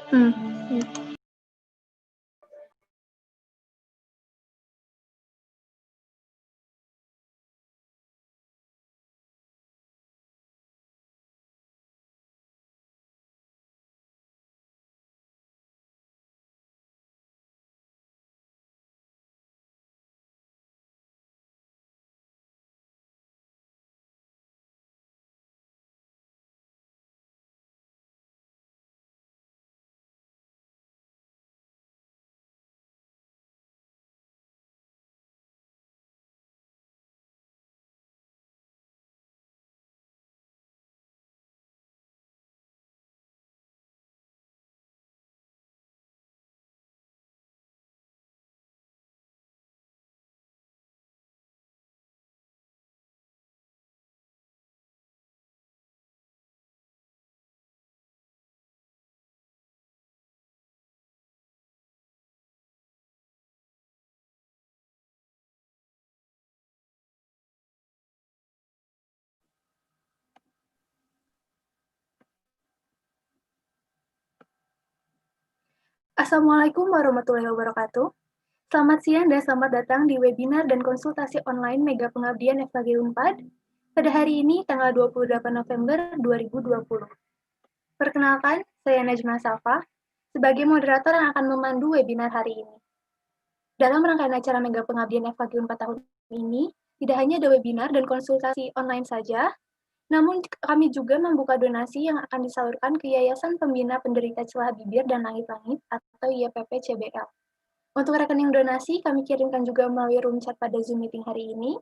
Iya. Assalamualaikum warahmatullahi wabarakatuh. Selamat siang dan selamat datang di webinar dan konsultasi online Mega Pengabdian FKG Unpad pada hari ini tanggal 28 November 2020. Perkenalkan, saya Najma Safa sebagai moderator yang akan memandu webinar hari ini. Dalam rangkaian acara Mega Pengabdian FKG Unpad tahun ini, tidak hanya ada webinar dan konsultasi online saja, namun kami juga membuka donasi yang akan disalurkan ke Yayasan Pembina Penderita Celah Bibir dan Langit-Langit atau YPP CBL. Untuk rekening donasi, kami kirimkan juga melalui room chat pada Zoom meeting hari ini.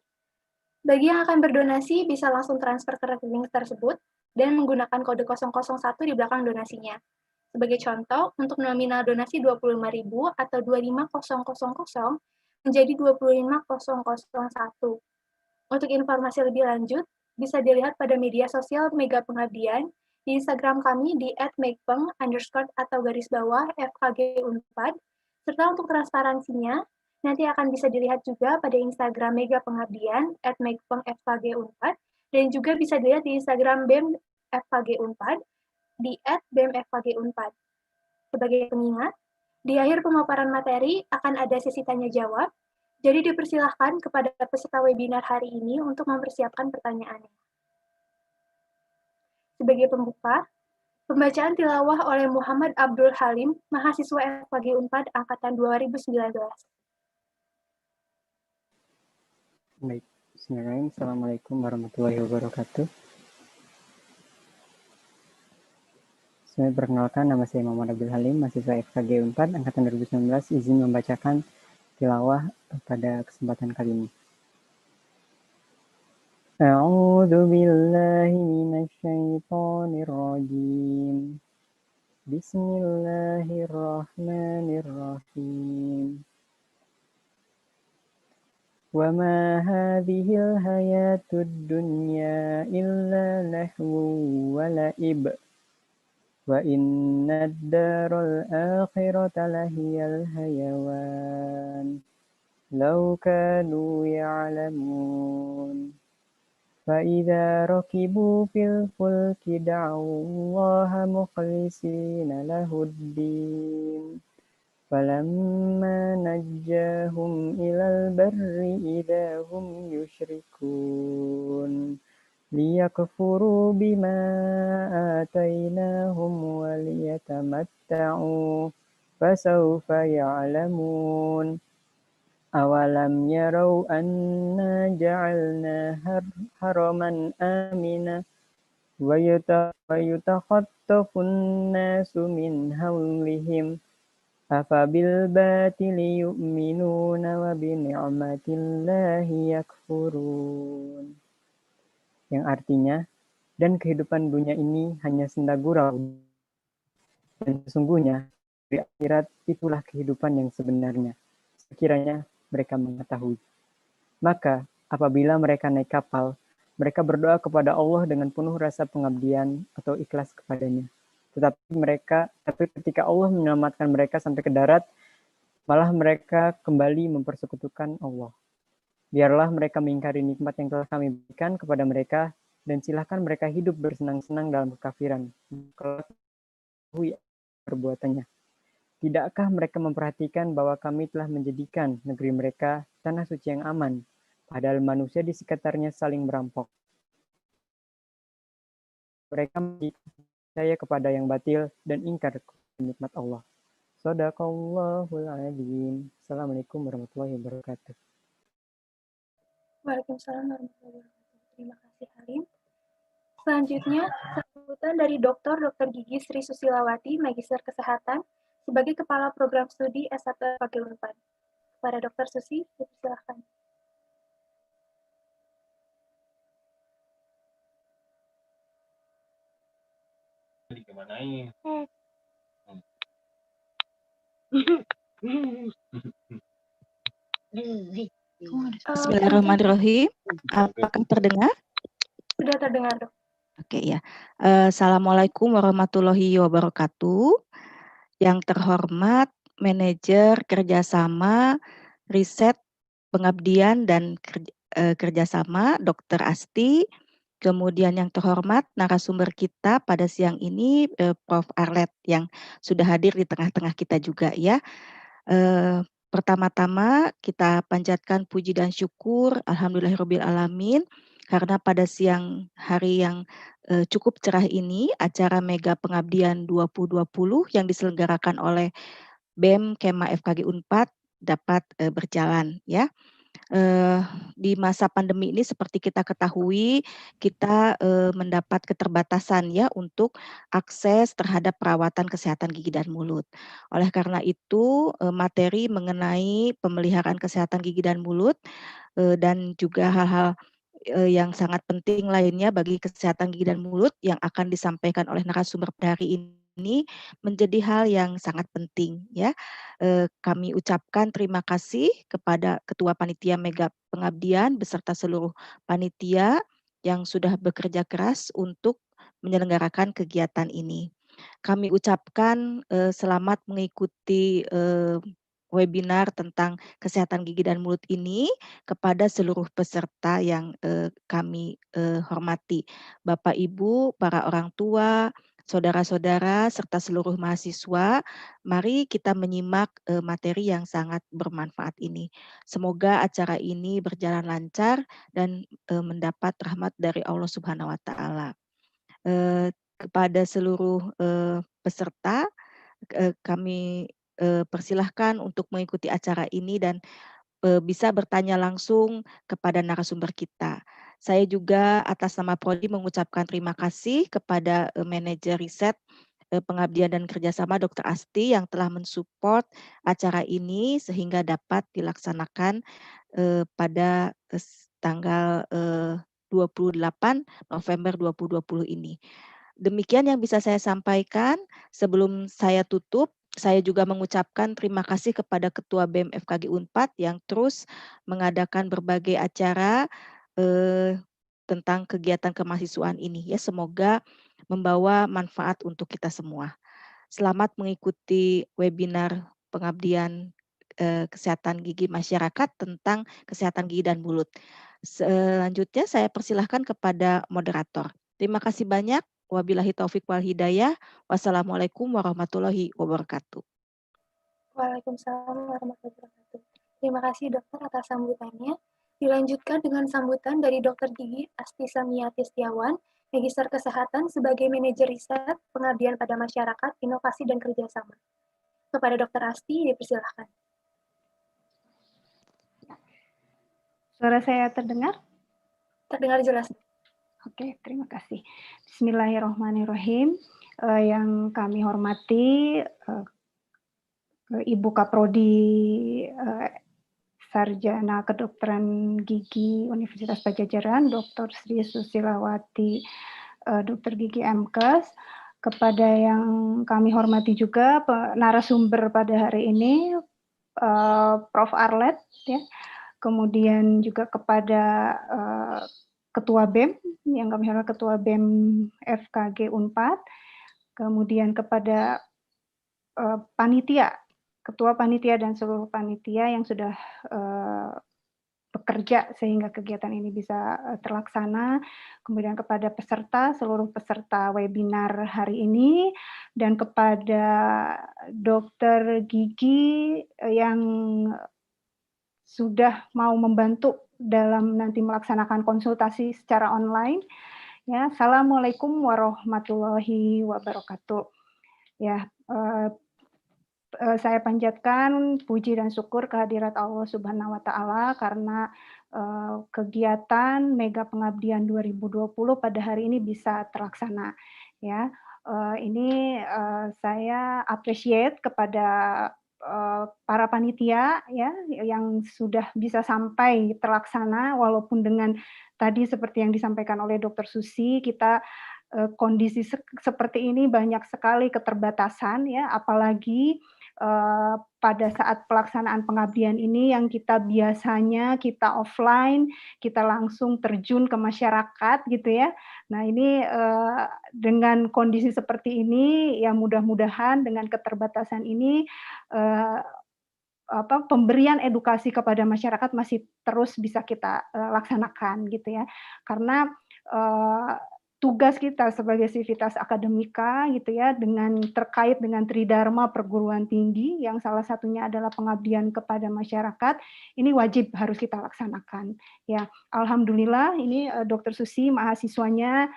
Bagi yang akan berdonasi, bisa langsung transfer ke rekening tersebut dan menggunakan kode 001 di belakang donasinya. Sebagai contoh, untuk nominal donasi 25.000 atau 25000 menjadi 25001. Untuk informasi lebih lanjut, bisa dilihat pada media sosial Mega Pengabdian, di Instagram kami di @megpeng_FKG Unpad, serta untuk transparansinya, nanti akan bisa dilihat juga pada Instagram Mega Pengabdian @megpeng_FKG Unpad, dan juga bisa dilihat di Instagram BEM FKG Unpad di @BEM FKG Unpad. Sebagai pengingat, di akhir pemaparan materi akan ada sesi tanya jawab, jadi dipersilahkan kepada peserta webinar hari ini untuk mempersiapkan pertanyaannya. Sebagai pembuka, pembacaan tilawah oleh Muhammad Abdul Halim, mahasiswa FKG Unpad angkatan 2019. Baik, bismillahirrahmanirrahim. Assalamualaikum warahmatullahi wabarakatuh. Saya perkenalkan, nama saya Muhammad Abdul Halim, mahasiswa FKG Unpad angkatan 2019, izin membacakan tilawah pada kesempatan kali ini. A'udzu billahi minasy syaithanir rajim. Bismillahirrahmanirrahim. Wa ma hadhil hayatud dunya illa lahwu wa la'ib. Wa inna ad-daral akhirata lahiyal hayawan. Law kanu ya'lamun. فإذا ركبوا في الفلك دعوا الله مخلصين له الدين فلما نجاهم إلى البر إذا هم يشركون ليكفروا بما آتيناهم وليتمتعوا فسوف يعلمون أولم يروا أنا جعلنا حرما آمنا ويتخطف الناس من حولهم أفبالباطل يؤمنون وبنعمة الله يكفرون. Yang artinya, dan kehidupan dunia ini hanya senda gurau, dan sesungguhnya di akhirat itulah kehidupan yang sebenarnya. Sekiranya mereka mengetahui. Maka apabila mereka naik kapal, mereka berdoa kepada Allah dengan penuh rasa pengabdian atau ikhlas kepadanya. Tapi ketika Allah menyelamatkan mereka sampai ke darat, malah mereka kembali mempersekutukan Allah. Biarlah mereka mengingkari nikmat yang telah kami berikan kepada mereka, dan silahkan mereka hidup bersenang-senang dalam kekafiran. perbuatannya. Tidakkah mereka memperhatikan bahwa kami telah menjadikan negeri mereka tanah suci yang aman, padahal manusia di sekitarnya saling merampok. Mereka percaya kepada yang batil dan ingkar nikmat Allah. Shadaqallahul adzim. Assalamualaikum warahmatullahi wabarakatuh. Waalaikumsalam warahmatullahi wabarakatuh. Terima kasih Halim. Selanjutnya, sambutan dari Dr. Gigi Sri Susilawati, Magister Kesehatan, sebagai Kepala Program Studi S1 FKG Unpad. Kepada Dr. Susi, silakan. Bismillahirrahmanirrahim. Apakah terdengar? Sudah terdengar, Dok. Oke ya. Assalamualaikum warahmatullahi wabarakatuh. Yang terhormat Manajer Kerjasama Riset Pengabdian dan Kerjasama Dr. Asti. Kemudian yang terhormat narasumber kita pada siang ini Prof. Arlet yang sudah hadir di tengah-tengah kita juga ya. Pertama-tama kita panjatkan puji dan syukur alhamdulillahirabbil alamin karena pada siang hari yang cukup cerah ini acara Mega Pengabdian 2020 yang diselenggarakan oleh BEM Kema FKG Unpad dapat berjalan ya. Di masa pandemi ini seperti kita ketahui kita mendapat keterbatasan ya untuk akses terhadap perawatan kesehatan gigi dan mulut. Oleh karena itu materi mengenai pemeliharaan kesehatan gigi dan mulut dan juga hal-hal yang sangat penting lainnya bagi kesehatan gigi dan mulut yang akan disampaikan oleh narasumber hari ini menjadi hal yang sangat penting ya. Kami ucapkan terima kasih kepada Ketua Panitia Mega Pengabdian beserta seluruh panitia yang sudah bekerja keras untuk menyelenggarakan kegiatan ini. Kami ucapkan selamat mengikuti webinar tentang kesehatan gigi dan mulut ini kepada seluruh peserta yang kami hormati. Bapak Ibu, para orang tua, saudara-saudara, serta seluruh mahasiswa, mari kita menyimak materi yang sangat bermanfaat ini. Semoga acara ini berjalan lancar dan mendapat rahmat dari Allah Subhanahu wa Ta'ala. Kepada seluruh peserta, kami persilahkan untuk mengikuti acara ini dan bisa bertanya langsung kepada narasumber kita. Saya juga atas nama Prodi mengucapkan terima kasih kepada manajer riset pengabdian dan kerjasama Dr. Asti yang telah mensupport acara ini sehingga dapat dilaksanakan pada tanggal 28 November 2020 ini. Demikian yang bisa saya sampaikan. Sebelum saya tutup, saya juga mengucapkan terima kasih kepada Ketua BEM FKG Unpad yang terus mengadakan berbagai acara tentang kegiatan kemahasiswaan ini. Ya, semoga membawa manfaat untuk kita semua. Selamat mengikuti webinar pengabdian kesehatan gigi masyarakat tentang kesehatan gigi dan mulut. Selanjutnya saya persilahkan kepada moderator. Terima kasih banyak. Wabillahi taufik wal hidayah. Wassalamualaikum warahmatullahi wabarakatuh. Waalaikumsalam warahmatullahi wabarakatuh. Terima kasih dokter atas sambutannya. Dilanjutkan dengan sambutan dari Dr. Gigi Asti Samiyati Setiawan, Magister Kesehatan sebagai Manajer Riset Pengabdian pada Masyarakat, Inovasi dan Kerjasama. Kepada Dr. Asti, dipersilahkan. Suara saya terdengar? Terdengar jelas. Oke, terima kasih. Bismillahirrahmanirrahim. Yang kami hormati Ibu Kaprodi Sarjana Kedokteran Gigi Universitas Pajajaran, Dr. Sri Susilawati, Dr. Gigi MKes, kepada yang kami hormati juga narasumber pada hari ini, Prof. Arlet, ya. Kemudian juga kepada Ketua BEM, yang kami hormati Ketua BEM FKG Unpad, kemudian kepada panitia, Ketua Panitia dan seluruh panitia yang sudah bekerja sehingga kegiatan ini bisa terlaksana. Kemudian kepada seluruh peserta webinar hari ini, dan kepada Dokter Gigi yang sudah mau membantu dalam nanti melaksanakan konsultasi secara online. Ya, Assalamualaikum warahmatullahi wabarakatuh. Ya, saya panjatkan puji dan syukur kehadirat Allah Subhanahu wa Ta'ala karena kegiatan Mega Pengabdian 2020 pada hari ini bisa terlaksana. Ya, ini saya appreciate kepada para panitia ya yang sudah bisa sampai terlaksana, walaupun dengan tadi seperti yang disampaikan oleh Dr. Susi, kita kondisi seperti ini banyak sekali keterbatasan ya, apalagi pada saat pelaksanaan pengabdian ini yang kita biasanya kita offline, kita langsung terjun ke masyarakat gitu ya. Nah ini dengan kondisi seperti ini ya mudah-mudahan dengan keterbatasan ini pemberian edukasi kepada masyarakat masih terus bisa kita laksanakan gitu ya. Karena tugas kita sebagai sivitas akademika gitu ya, terkait dengan Tridharma perguruan tinggi yang salah satunya adalah pengabdian kepada masyarakat, ini wajib harus kita laksanakan. Ya, alhamdulillah ini Dr. Susi mahasiswanya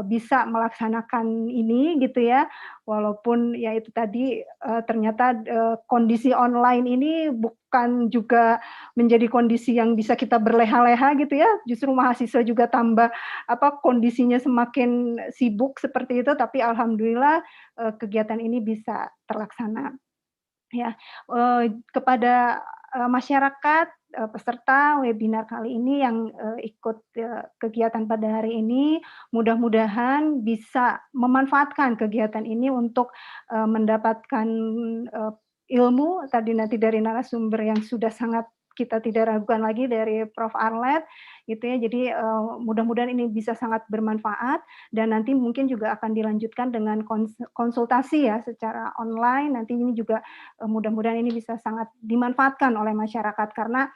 bisa melaksanakan ini gitu ya, walaupun ya itu tadi ternyata kondisi online ini bukan juga menjadi kondisi yang bisa kita berleha-leha gitu ya, justru mahasiswa juga tambah kondisinya semakin sibuk seperti itu, tapi alhamdulillah kegiatan ini bisa terlaksana. Ya, kepada masyarakat peserta webinar kali ini yang ikut kegiatan pada hari ini, mudah-mudahan bisa memanfaatkan kegiatan ini untuk mendapatkan ilmu tadi nanti dari narasumber yang sudah sangat kita tidak ragukan lagi dari Prof. Arlet gitu ya. Jadi mudah-mudahan ini bisa sangat bermanfaat, dan nanti mungkin juga akan dilanjutkan dengan konsultasi ya secara online. Nanti ini juga mudah-mudahan ini bisa sangat dimanfaatkan oleh masyarakat, karena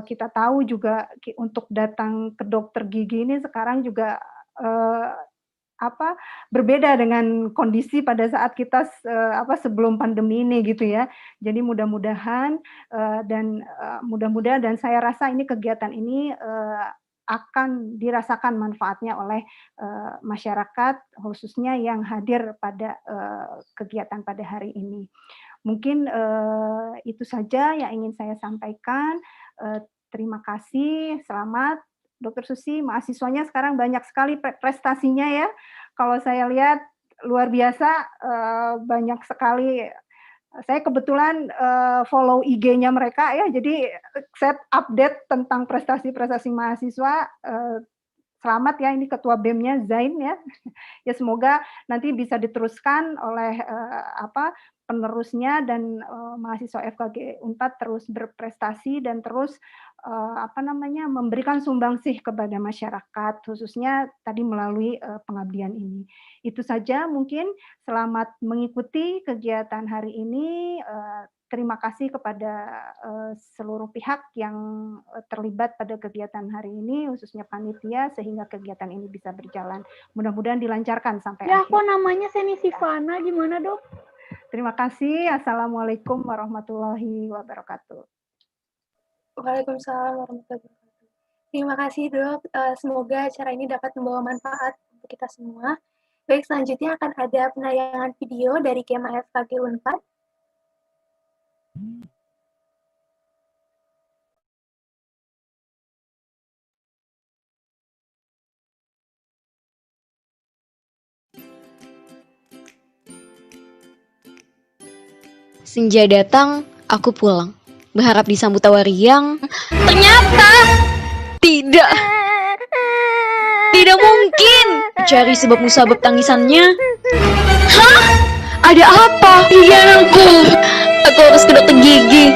kita tahu juga untuk datang ke dokter gigi ini sekarang juga berbeda dengan kondisi pada saat kita sebelum pandemi ini gitu ya. Jadi mudah-mudahan dan saya rasa ini kegiatan ini akan dirasakan manfaatnya oleh masyarakat, khususnya yang hadir pada kegiatan pada hari ini. Mungkin itu saja yang ingin saya sampaikan. Terima kasih, selamat. Dr. Susi, mahasiswanya sekarang banyak sekali prestasinya ya. Kalau saya lihat luar biasa, banyak sekali. Saya kebetulan follow IG-nya mereka ya, jadi saya update tentang prestasi-prestasi mahasiswa. Selamat ya, ini Ketua BEM-nya Zain ya. Ya semoga nanti bisa diteruskan oleh penerusnya, dan mahasiswa FKG Unpad terus berprestasi dan terus memberikan sumbangsih kepada masyarakat, khususnya tadi melalui pengabdian ini. Itu saja mungkin. Selamat mengikuti kegiatan hari ini. Terima kasih kepada seluruh pihak yang terlibat pada kegiatan hari ini, khususnya panitia, sehingga kegiatan ini bisa berjalan. Mudah-mudahan dilancarkan sampai akhir. Ya, kok namanya Seni Sivana, gimana dok? Terima kasih. Assalamualaikum warahmatullahi wabarakatuh. Waalaikumsalam warahmatullahi wabarakatuh. Terima kasih dok. Semoga acara ini dapat membawa manfaat untuk kita semua. Baik, selanjutnya akan ada penayangan video dari Kema FKG Unpad. Senja datang, aku pulang. Berharap disambut tawa riang. Ternyata tidak. Tidak mungkin. Cari sebab musabab tangisannya. Hah? Ada apa? Gigianku. Aku harus ke dokter gigi.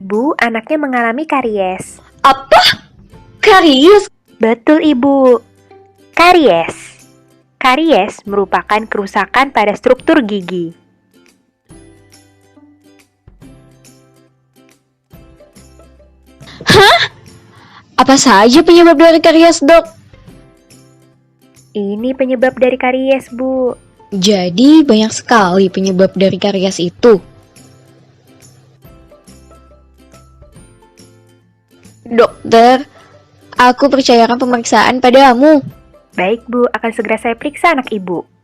Bu, anaknya mengalami karies. Apa? Karies? Betul, Ibu. Karies. Karies merupakan kerusakan pada struktur gigi. Apa saja penyebab dari karies, Dok? Ini penyebab dari karies, Bu. Jadi banyak sekali penyebab dari karies itu. Dokter, aku percayakan pemeriksaan padamu. Baik, Bu, akan segera saya periksa anak Ibu.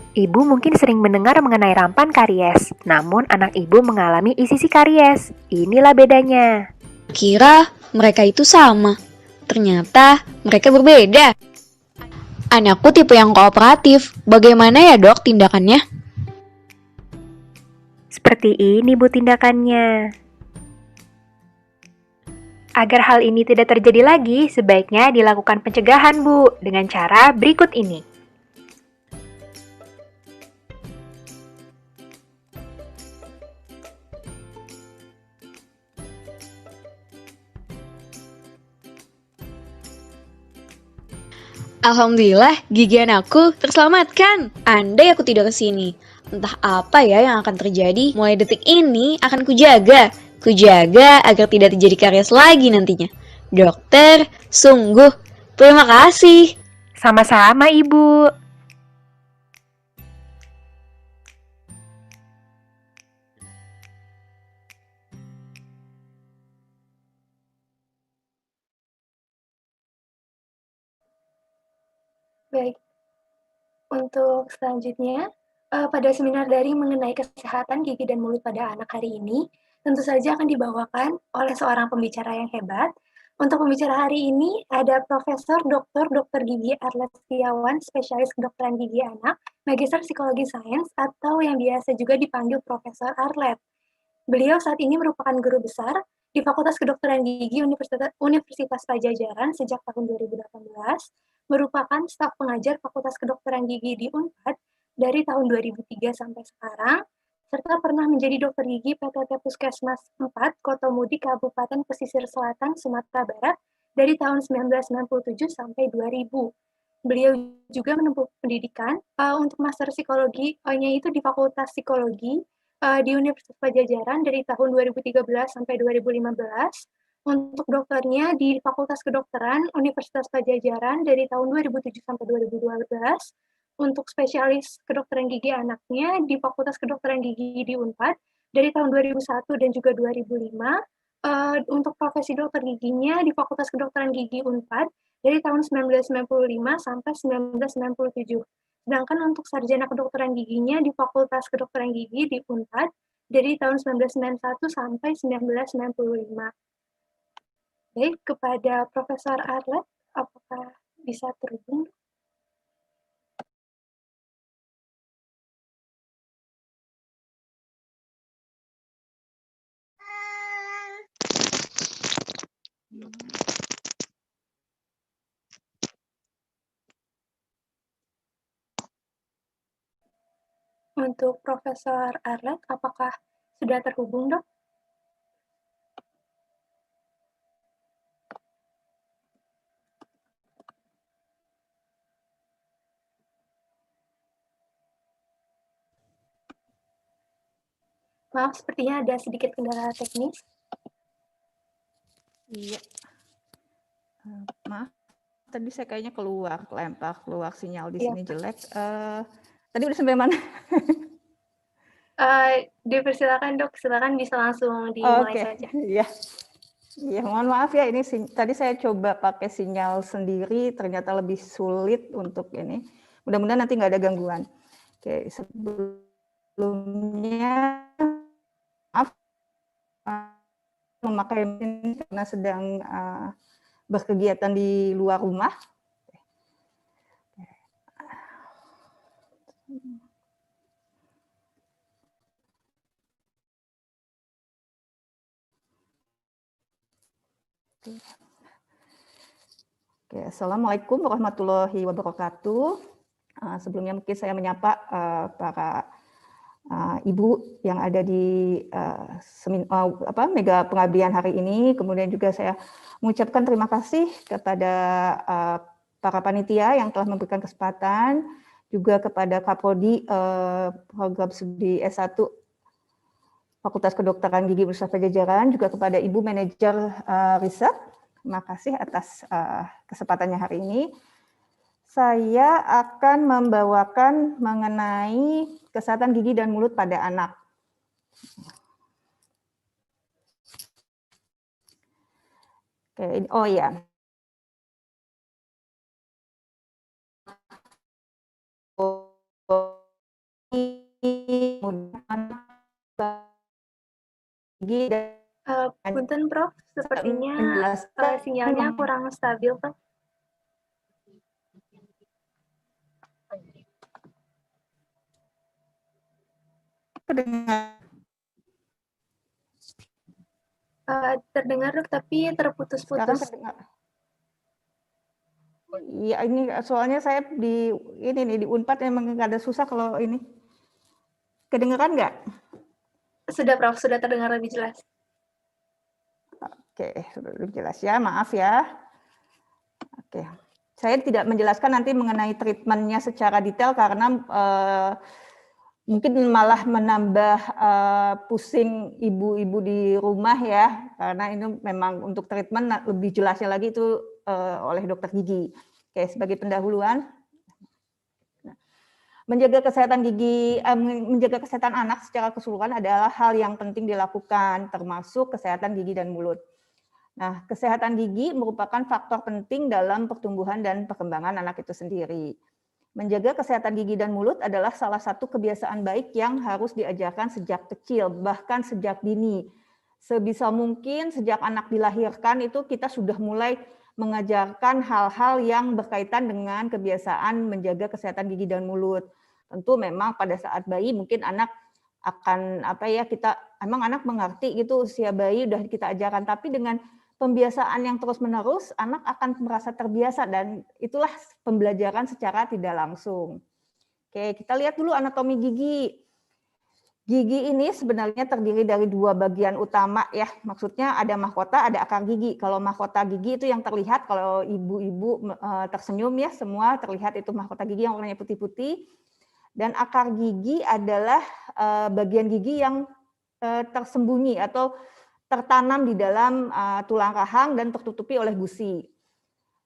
Ibu mungkin sering mendengar mengenai rampan karies, namun anak Ibu mengalami ICC karies. Inilah bedanya. Kira mereka itu sama. Ternyata mereka berbeda. Anakku tipe yang kooperatif. Bagaimana ya, Dok, tindakannya? Seperti ini, Bu, tindakannya. Agar hal ini tidak terjadi lagi, sebaiknya dilakukan pencegahan, Bu, dengan cara berikut ini. Alhamdulillah, gigi anakku terselamatkan. Andai aku tidak kesini, entah apa ya yang akan terjadi. Mulai detik ini akan kujaga. Kujaga agar tidak terjadi karies lagi nantinya. Dokter, sungguh terima kasih. Sama-sama, Ibu. Baik, untuk selanjutnya, pada seminar daring mengenai kesehatan gigi dan mulut pada anak hari ini, tentu saja akan dibawakan oleh seorang pembicara yang hebat. Untuk pembicara hari ini ada Profesor Dr. Gigi Arlet Setiawan, spesialis kedokteran gigi anak, Magister Psikologi Sains, atau yang biasa juga dipanggil Profesor Arlet. Beliau saat ini merupakan guru besar di Fakultas Kedokteran Gigi Universitas Pajajaran sejak tahun 2018, merupakan staf pengajar Fakultas Kedokteran Gigi di Unpad dari tahun 2003 sampai sekarang, serta pernah menjadi dokter gigi PTT Puskesmas 4 Kotomudi Kabupaten Pesisir Selatan, Sumatera Barat dari tahun 1997 sampai 2000. Beliau juga menempuh pendidikan untuk Master Psikologi-nya itu di Fakultas Psikologi di Universitas Pajajaran dari tahun 2013 sampai 2015, untuk dokternya di Fakultas Kedokteran Universitas Pajajaran dari tahun 2007 sampai 2012, untuk spesialis kedokteran gigi anaknya di Fakultas Kedokteran Gigi di Unpad dari tahun 2001 dan juga 2005, untuk profesi dokter giginya di Fakultas Kedokteran Gigi Unpad dari tahun 1995 sampai 1997. Sedangkan untuk sarjana kedokteran giginya di Fakultas Kedokteran Gigi di Unpad dari tahun 1991 sampai 1995. Baik, kepada Profesor Arlet, apakah bisa terhubung? Untuk Profesor Arlet, apakah sudah terhubung, Dok? Maaf, sepertinya ada sedikit kendala teknis. Iya. Maaf, tadi saya kayaknya keluar sinyal di sini jelek. Tadi udah sampai mana? Dipersilakan, Dok. Silakan bisa langsung dimulai saja. Iya. Iya, mohon maaf ya, ini tadi saya coba pakai sinyal sendiri, ternyata lebih sulit untuk ini. Mudah-mudahan nanti nggak ada gangguan. Oke, sebelumnya maaf memakai mesin karena sedang berkegiatan di luar rumah. Oke, Assalamualaikum warahmatullahi wabarakatuh. Sebelumnya mungkin saya menyapa para ibu yang ada di Mega Pengabdian hari ini. Kemudian juga saya mengucapkan terima kasih kepada para panitia yang telah memberikan kesempatan, juga kepada Kaprodi Program Studi S1 Fakultas Kedokteran Gigi Universitas Pajajaran, juga kepada Ibu Manajer Riset. Terima kasih atas kesempatannya hari ini. Saya akan membawakan mengenai kesehatan gigi dan mulut pada anak. Oke, oh ya. Punten Prof, sepertinya sinyalnya kurang stabil, Prof. Terdengar, Dok, tapi terputus-putus. Iya, ini soalnya saya di ini nih di Unpad emang nggak ada susah kalau ini. Kedengeran nggak? Sudah, Prof, sudah terdengar lebih jelas. Oke, sudah lebih jelas ya, maaf ya. Oke, saya tidak menjelaskan nanti mengenai treatmentnya secara detail karena mungkin malah menambah pusing ibu-ibu di rumah ya, karena ini memang untuk treatment lebih jelasnya lagi itu oleh dokter gigi. Oke, sebagai pendahuluan, menjaga kesehatan gigi, menjaga kesehatan anak secara keseluruhan adalah hal yang penting dilakukan, termasuk kesehatan gigi dan mulut. Nah, kesehatan gigi merupakan faktor penting dalam pertumbuhan dan perkembangan anak itu sendiri. Menjaga kesehatan gigi dan mulut adalah salah satu kebiasaan baik yang harus diajarkan sejak kecil, bahkan sejak dini. Sebisa mungkin sejak anak dilahirkan itu kita sudah mulai mengajarkan hal-hal yang berkaitan dengan kebiasaan menjaga kesehatan gigi dan mulut. Tentu memang pada saat bayi mungkin anak akan emang anak mengerti gitu usia bayi udah kita ajarkan, tapi dengan pembiasaan yang terus-menerus, anak akan merasa terbiasa dan itulah pembelajaran secara tidak langsung. Oke, kita lihat dulu anatomi gigi. Gigi ini sebenarnya terdiri dari dua bagian utama ya, maksudnya ada mahkota, ada akar gigi. Kalau mahkota gigi itu yang terlihat, kalau ibu-ibu tersenyum ya, semua terlihat itu mahkota gigi yang warnanya putih-putih. Dan akar gigi adalah bagian gigi yang tersembunyi atau tertanam di dalam tulang rahang dan tertutupi oleh gusi.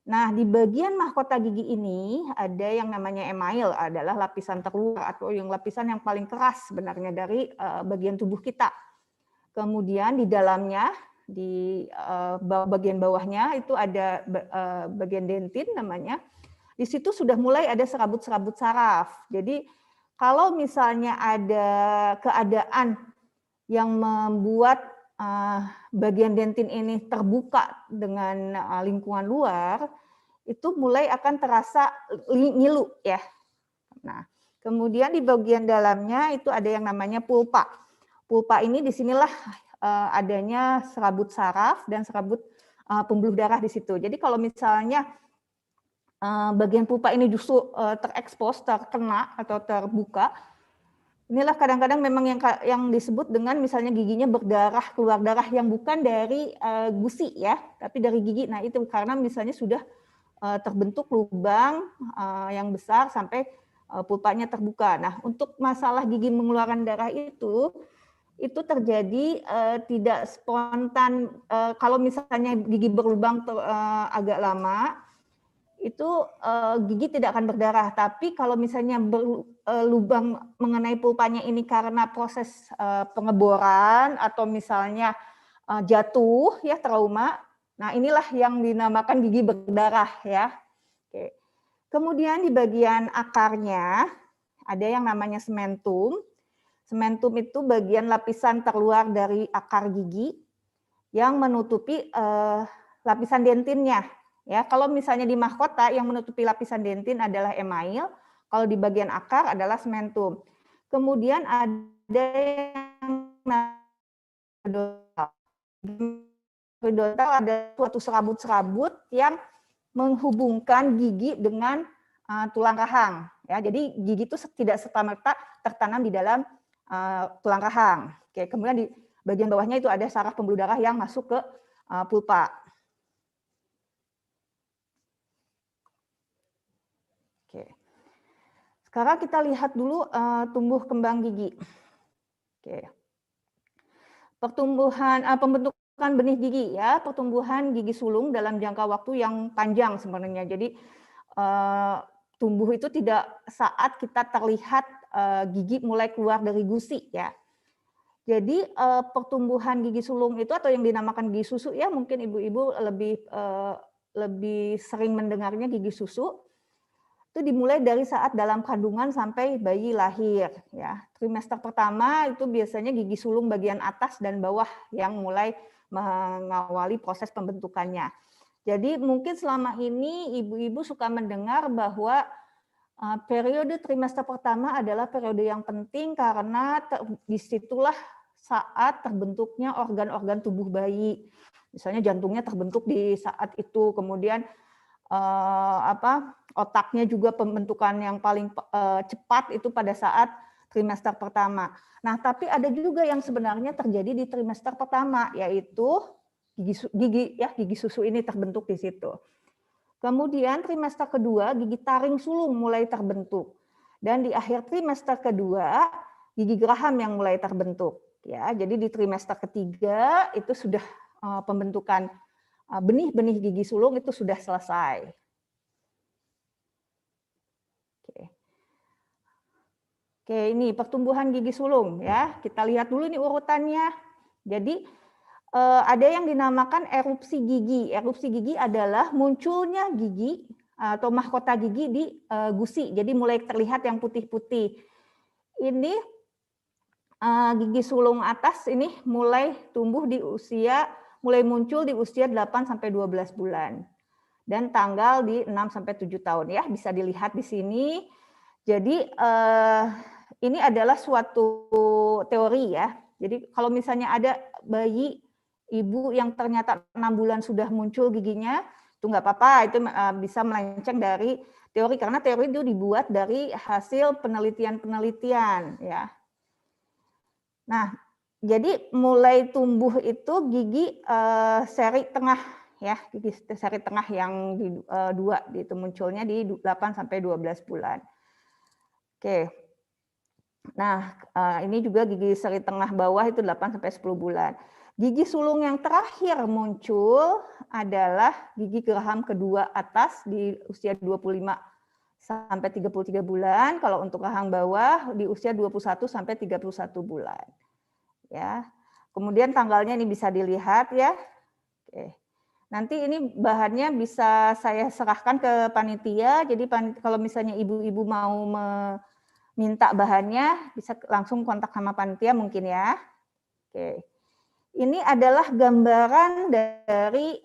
Nah, di bagian mahkota gigi ini ada yang namanya email, adalah lapisan terluar atau yang lapisan yang paling keras sebenarnya dari bagian tubuh kita. Kemudian di dalamnya, di bagian bawahnya itu ada bagian dentin namanya. Di situ sudah mulai ada serabut-serabut saraf. Jadi kalau misalnya ada keadaan yang membuat bagian dentin ini terbuka dengan lingkungan luar, itu mulai akan terasa ngilu ya. Nah, kemudian di bagian dalamnya itu ada yang namanya pulpa. Pulpa ini disinilah adanya serabut saraf dan serabut pembuluh darah di situ. Jadi kalau misalnya bagian pulpa ini justru terekspos, terkena atau terbuka, inilah kadang-kadang memang yang disebut dengan misalnya giginya berdarah, keluar darah yang bukan dari gusi ya, tapi dari gigi. Nah itu karena misalnya sudah terbentuk lubang yang besar sampai pulpanya terbuka. Nah untuk masalah gigi mengeluarkan darah itu terjadi tidak spontan. Kalau misalnya gigi berlubang agak lama, itu gigi tidak akan berdarah. Tapi kalau misalnya berlubang mengenai pulpanya ini karena proses pengeboran atau misalnya jatuh ya, trauma, nah inilah yang dinamakan gigi berdarah ya. Oke. Kemudian di bagian akarnya ada yang namanya sementum. Sementum itu bagian lapisan terluar dari akar gigi yang menutupi lapisan dentinnya. Ya, kalau misalnya di mahkota yang menutupi lapisan dentin adalah email, kalau di bagian akar adalah sementum. Kemudian ada yang periodontal, ada suatu serabut-serabut yang menghubungkan gigi dengan tulang rahang. Ya, jadi gigi itu tidak serta-merta tertanam di dalam tulang rahang. Oke, kemudian di bagian bawahnya itu ada saraf pembuluh darah yang masuk ke pulpa. Oke. Sekarang kita lihat dulu tumbuh kembang gigi. Oke. pembentukan benih gigi ya, pertumbuhan gigi sulung dalam jangka waktu yang panjang sebenarnya. Jadi tumbuh itu tidak saat kita terlihat gigi mulai keluar dari gusi ya. Jadi pertumbuhan gigi sulung itu atau yang dinamakan gigi susu ya, mungkin ibu-ibu lebih sering mendengarnya gigi susu. Itu dimulai dari saat dalam kandungan sampai bayi lahir ya. Trimester pertama itu biasanya gigi sulung bagian atas dan bawah yang mulai mengawali proses pembentukannya. Jadi mungkin selama ini ibu-ibu suka mendengar bahwa periode trimester pertama adalah periode yang penting karena disitulah saat terbentuknya organ-organ tubuh bayi. Misalnya jantungnya terbentuk di saat itu, kemudian otaknya juga pembentukan yang paling cepat itu pada saat trimester pertama. Nah, tapi ada juga yang sebenarnya terjadi di trimester pertama, yaitu gigi susu ini terbentuk di situ. Kemudian trimester kedua gigi taring sulung mulai terbentuk, dan di akhir trimester kedua gigi geraham yang mulai terbentuk. Ya, jadi di trimester ketiga itu sudah pembentukan benih-benih gigi sulung itu sudah selesai. Oke, ini pertumbuhan gigi sulung ya. Kita lihat dulu ini urutannya. Jadi ada yang dinamakan erupsi gigi. Erupsi gigi adalah munculnya gigi atau mahkota gigi di gusi. Jadi mulai terlihat yang putih-putih. Ini gigi sulung atas ini mulai tumbuh mulai muncul di usia 8 sampai 12 bulan. Dan tanggal di 6 sampai 7 tahun ya, bisa dilihat di sini. Jadi ini adalah suatu teori ya. Jadi kalau misalnya ada bayi ibu yang ternyata 6 bulan sudah muncul giginya, itu nggak apa-apa, itu bisa melenceng dari teori karena teori itu dibuat dari hasil penelitian-penelitian ya. Nah, jadi mulai tumbuh itu gigi seri tengah ya, gigi seri tengah yang di 2 itu munculnya di 8 sampai 12 bulan. Oke. Nah, ini juga gigi seri tengah bawah itu 8 sampai 10 bulan. Gigi sulung yang terakhir muncul adalah gigi geraham kedua atas di usia 25 sampai 33 bulan. Kalau untuk rahang bawah di usia 21 sampai 31 bulan. Ya. Kemudian tanggalnya ini bisa dilihat ya. Oke. Nanti ini bahannya bisa saya serahkan ke panitia. Jadi kalau misalnya ibu-ibu mau minta bahannya, bisa langsung kontak sama panitia mungkin ya. Oke. Ini adalah gambaran dari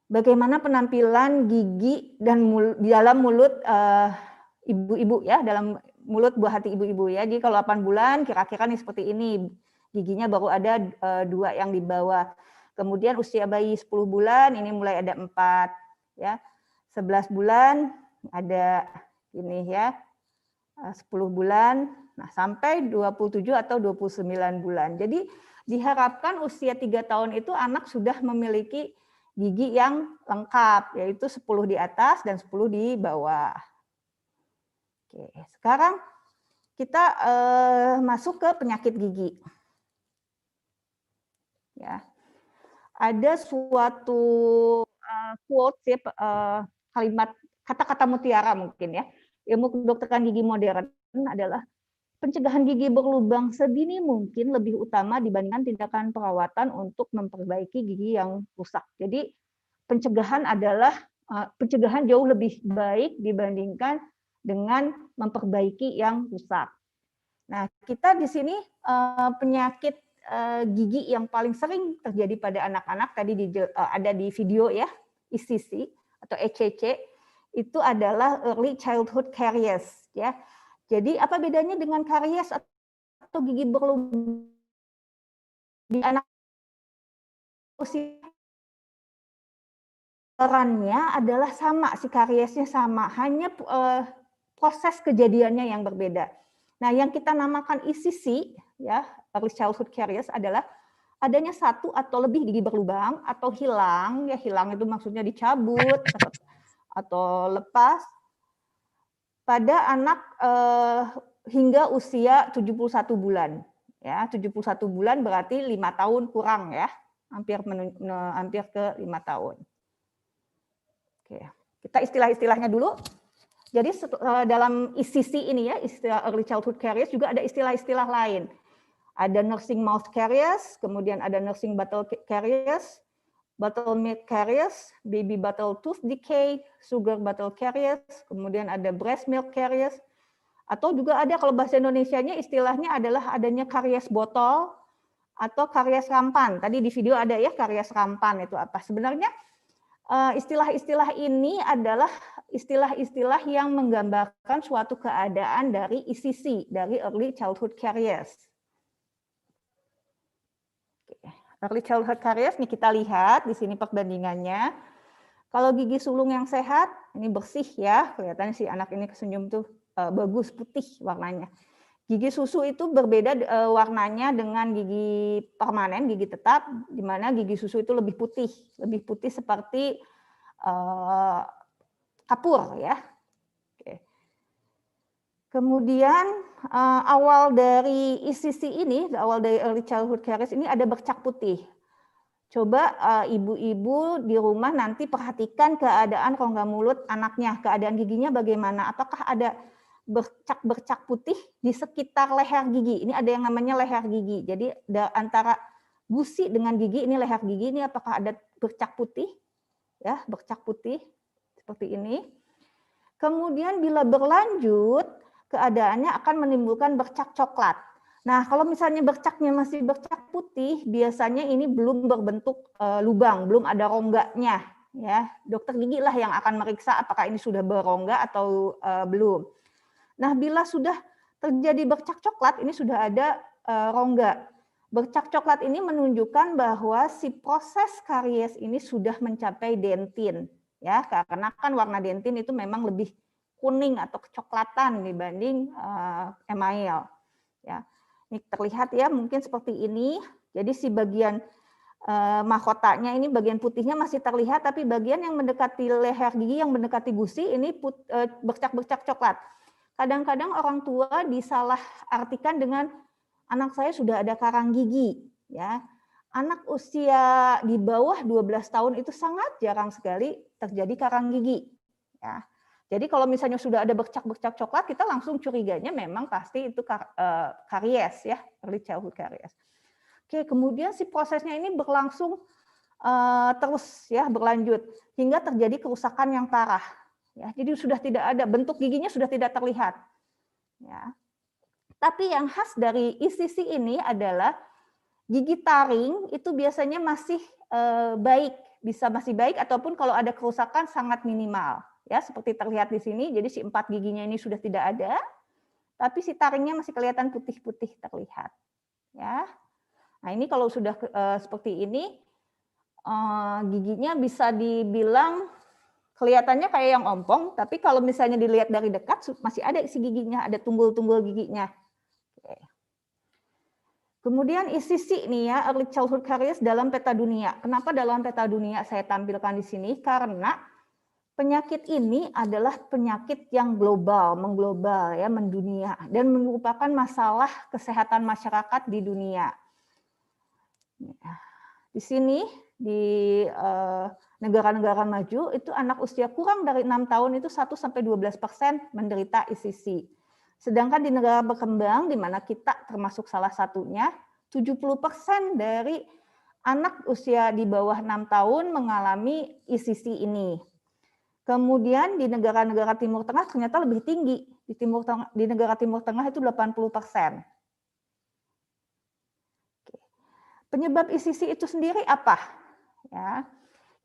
bagaimana penampilan gigi dan di dalam mulut ibu-ibu ya, dalam mulut buah hati ibu-ibu ya. Jadi kalau 8 bulan kira-kira nih seperti ini, giginya baru ada 2 yang di bawah. Kemudian usia bayi 10 bulan ini mulai ada 4 ya. 11 bulan ada ini ya. 10 bulan, nah sampai 27 atau 29 bulan. Jadi diharapkan usia 3 tahun itu anak sudah memiliki gigi yang lengkap, yaitu 10 di atas dan 10 di bawah. Oke, sekarang kita masuk ke penyakit gigi. Ya, ada suatu quote ya, kalimat kata-kata mutiara mungkin ya. Ilmu kedokteran gigi modern adalah pencegahan gigi berlubang sedini mungkin lebih utama dibandingkan tindakan perawatan untuk memperbaiki gigi yang rusak. Jadi pencegahan jauh lebih baik dibandingkan dengan memperbaiki yang rusak. Nah, kita di sini penyakit gigi yang paling sering terjadi pada anak-anak tadi ada di video ya, ECC atau ECC. Itu adalah early childhood caries ya. Jadi apa bedanya dengan karies atau gigi berlubang di anak usia? Perannya adalah sama, si kariesnya sama, hanya proses kejadiannya yang berbeda. Nah, yang kita namakan ECC ya, early childhood caries adalah adanya 1 atau lebih gigi berlubang atau hilang, ya hilang itu maksudnya dicabut atau lepas pada anak hingga usia 71 bulan. Ya, 71 bulan berarti 5 tahun kurang ya. Hampir ke 5 tahun. Oke, kita istilah-istilahnya dulu. Jadi dalam ICC ini ya, istilah early childhood carriers juga ada istilah-istilah lain. Ada nursing mouth carriers, kemudian ada nursing bottle carriers, bottle milk carriers, baby bottle tooth decay, sugar bottle carriers, kemudian ada breast milk carriers, atau juga ada kalau bahasa Indonesianya istilahnya adalah adanya karies botol atau karies rampan. Tadi di video ada ya karies rampan itu apa. Sebenarnya istilah-istilah ini adalah istilah-istilah yang menggambarkan suatu keadaan dari ECC, dari early childhood carriers. Early childhood carriers, nih kita lihat di sini perbandingannya. Kalau gigi sulung yang sehat, ini bersih ya, kelihatannya si anak ini kesenyum tuh bagus, putih warnanya. Gigi susu itu berbeda warnanya dengan gigi permanen, gigi tetap, di mana gigi susu itu lebih putih seperti kapur ya. Oke. Kemudian awal dari ECC ini, awal dari early childhood carriers ini ada bercak putih. Coba ibu-ibu di rumah nanti perhatikan keadaan rongga mulut anaknya, keadaan giginya bagaimana, apakah ada bercak-bercak putih di sekitar leher gigi. Ini ada yang namanya leher gigi. Jadi antara gusi dengan gigi, ini leher gigi, ini apakah ada bercak putih? Ya, bercak putih seperti ini. Kemudian bila berlanjut, keadaannya akan menimbulkan bercak coklat. Nah, kalau misalnya bercaknya masih bercak putih, biasanya ini belum berbentuk lubang, belum ada rongganya. Ya, dokter gigi lah yang akan meriksa apakah ini sudah berongga atau belum. Nah, bila sudah terjadi bercak coklat, ini sudah ada rongga. Bercak coklat ini menunjukkan bahwa si proses karies ini sudah mencapai dentin, ya, karena kan warna dentin itu memang lebih kuning atau kecoklatan dibanding email. Ya, ini terlihat ya, mungkin seperti ini. Jadi si bagian mahkotanya ini bagian putihnya masih terlihat, tapi bagian yang mendekati leher gigi, yang mendekati gusi ini bercak-bercak coklat. Kadang-kadang orang tua disalah artikan dengan anak saya sudah ada karang gigi, ya. Anak usia di bawah 12 tahun itu sangat jarang sekali terjadi karang gigi, ya. Jadi kalau misalnya sudah ada bercak-bercak coklat, kita langsung curiganya memang pasti itu karies ya, early childhood karies. Oke, kemudian si prosesnya ini berlangsung terus ya, berlanjut hingga terjadi kerusakan yang parah. Ya, jadi sudah tidak ada, bentuk giginya sudah tidak terlihat. Ya. Tapi yang khas dari ECC ini adalah gigi taring itu biasanya masih baik, bisa masih baik ataupun kalau ada kerusakan sangat minimal. Ya, seperti terlihat di sini, jadi si 4 giginya ini sudah tidak ada, tapi si taringnya masih kelihatan putih-putih terlihat. Ya, nah ini kalau sudah seperti ini, giginya bisa dibilang kelihatannya kayak yang ompong, tapi kalau misalnya dilihat dari dekat masih ada isi giginya, ada tunggul-tunggul giginya. Oke. Kemudian ECC nih ya, early childhood caries dalam peta dunia. Kenapa dalam peta dunia saya tampilkan di sini? Karena penyakit ini adalah penyakit yang global, mengglobal ya, mendunia, dan merupakan masalah kesehatan masyarakat di dunia. Di sini di negara-negara maju itu anak usia kurang dari 6 tahun itu 1-12% menderita ECC. Sedangkan di negara berkembang di mana kita termasuk salah satunya, 70% dari anak usia di bawah 6 tahun mengalami ECC ini. Kemudian di negara-negara Timur Tengah ternyata lebih tinggi. Di negara Timur Tengah itu 80%. Penyebab ECC itu sendiri apa? Ya,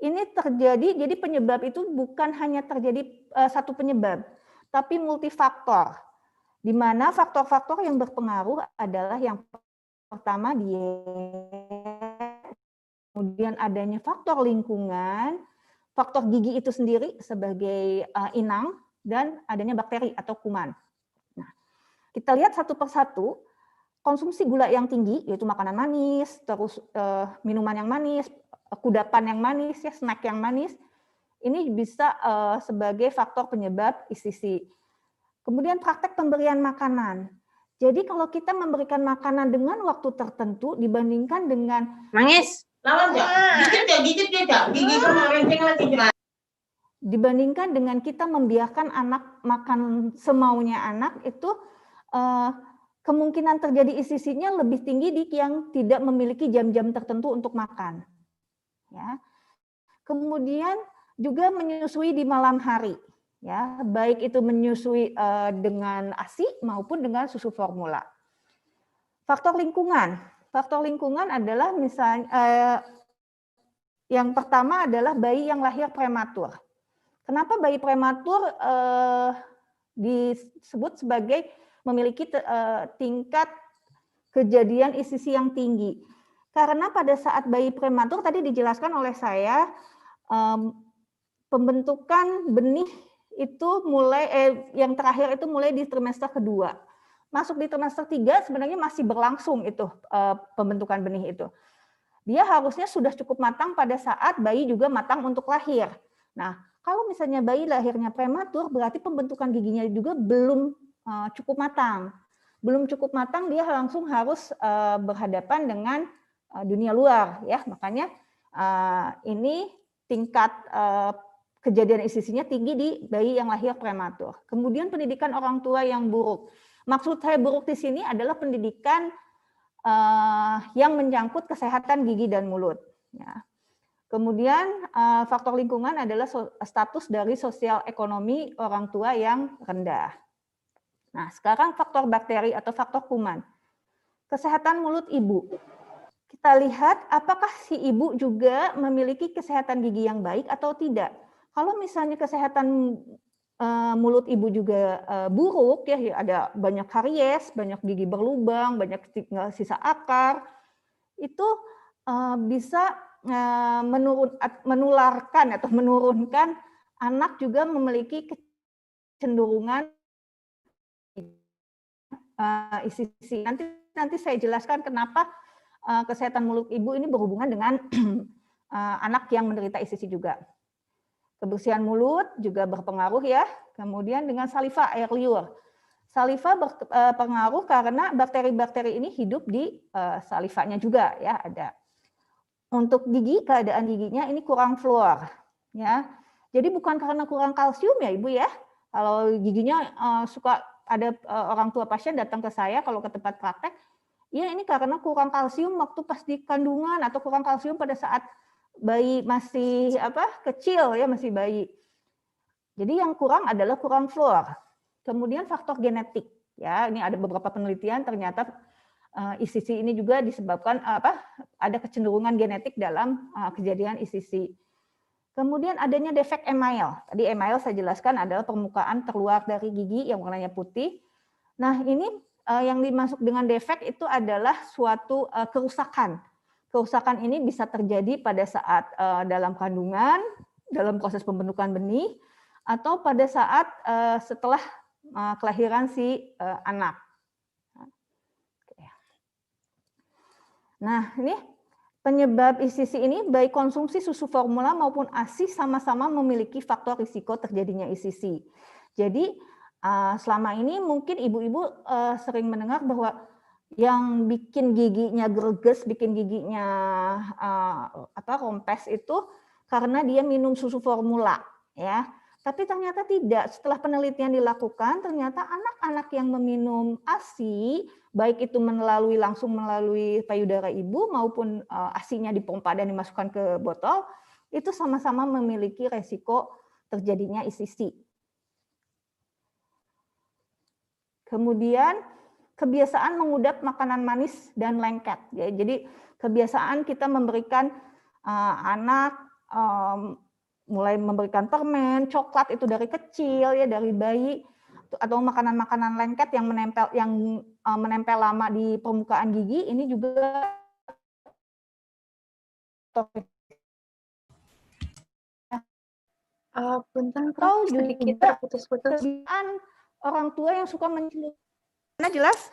ini terjadi, jadi penyebab itu bukan hanya terjadi satu penyebab, tapi multifaktor. Di mana faktor-faktor yang berpengaruh adalah yang pertama diet, kemudian adanya faktor lingkungan, faktor gigi itu sendiri sebagai inang, dan adanya bakteri atau kuman. Nah, kita lihat satu persatu, konsumsi gula yang tinggi, yaitu makanan manis, terus minuman yang manis, kudapan yang manis, ya, snack yang manis, ini bisa sebagai faktor penyebab ECC. Kemudian praktek pemberian makanan. Jadi kalau kita memberikan makanan dengan waktu tertentu dibandingkan dengan dibandingkan dengan kita membiarkan anak makan semaunya anak, itu kemungkinan terjadi ISISI-nya lebih tinggi di yang tidak memiliki jam-jam tertentu untuk makan. Ya. Kemudian juga menyusui di malam hari, ya, baik itu menyusui dengan ASI maupun dengan susu formula. Faktor lingkungan adalah misalnya yang pertama adalah bayi yang lahir prematur. Kenapa bayi prematur disebut sebagai memiliki tingkat kejadian ISISI yang tinggi? Karena pada saat bayi prematur tadi dijelaskan oleh saya, pembentukan benih itu mulai yang terakhir itu mulai di trimester kedua. Masuk di trimester 3 sebenarnya masih berlangsung itu pembentukan benih itu. Dia harusnya sudah cukup matang pada saat bayi juga matang untuk lahir. Nah, kalau misalnya bayi lahirnya prematur, berarti pembentukan giginya juga belum cukup matang. Belum cukup matang, dia langsung harus berhadapan dengan dunia luar, ya. Makanya ini tingkat kejadian ISISI-nya tinggi di bayi yang lahir prematur. Kemudian pendidikan orang tua yang buruk. Maksud saya buruk di sini adalah pendidikan yang menyangkut kesehatan gigi dan mulut. Ya. Kemudian faktor lingkungan adalah status dari sosial ekonomi orang tua yang rendah. Nah, sekarang faktor bakteri atau faktor kuman. Kesehatan mulut ibu. Kita lihat apakah si ibu juga memiliki kesehatan gigi yang baik atau tidak. Kalau misalnya kesehatan mulut ibu juga buruk, ya ada banyak karies, banyak gigi berlubang, banyak sisa akar, itu bisa menularkan atau menurunkan anak juga memiliki kecenderungan ISISI. Nanti saya jelaskan kenapa kesehatan mulut ibu ini berhubungan dengan anak yang menderita ISISI juga. Kebersihan mulut juga berpengaruh, ya. Kemudian dengan saliva, air liur. Saliva berpengaruh karena bakteri-bakteri ini hidup di salivanya juga, ya, ada. Untuk gigi, keadaan giginya ini kurang fluor, ya. Jadi bukan karena kurang kalsium, ya Ibu, ya. Kalau giginya suka ada orang tua pasien datang ke saya kalau ke tempat praktek, ya ini karena kurang kalsium waktu pas di kandungan atau kurang kalsium pada saat bayi masih kecil, ya, masih bayi. Jadi yang kurang adalah kurang fluor. Kemudian faktor genetik, ya, ini ada beberapa penelitian ternyata ISISI ini juga disebabkan ada kecenderungan genetik dalam kejadian ISISI. Kemudian adanya defek email. Tadi email saya jelaskan adalah permukaan terluar dari gigi yang warnanya putih. Nah, ini yang dimaksud dengan defek itu adalah suatu kerusakan. Kerusakan ini bisa terjadi pada saat dalam kandungan, dalam proses pembentukan benih, atau pada saat setelah kelahiran si anak. Nah, ini penyebab ISISI ini baik konsumsi susu formula maupun ASI sama-sama memiliki faktor risiko terjadinya ISISI. Jadi selama ini mungkin ibu-ibu sering mendengar bahwa yang bikin giginya greges, bikin giginya rompes itu karena dia minum susu formula, ya. Tapi ternyata tidak. Setelah penelitian dilakukan, ternyata anak-anak yang meminum ASI, baik itu langsung melalui payudara ibu maupun ASI-nya dipompa dan dimasukkan ke botol, itu sama-sama memiliki resiko terjadinya ISISI. Kemudian kebiasaan mengudap makanan manis dan lengket. Ya, jadi kebiasaan kita memberikan anak mulai memberikan permen, coklat itu dari kecil, ya, dari bayi, atau makanan-makanan lengket yang menempel lama di permukaan gigi, ini juga punten Prof, sedikit terputus-putus. Orang tua yang suka mencelup. Nah, jelas?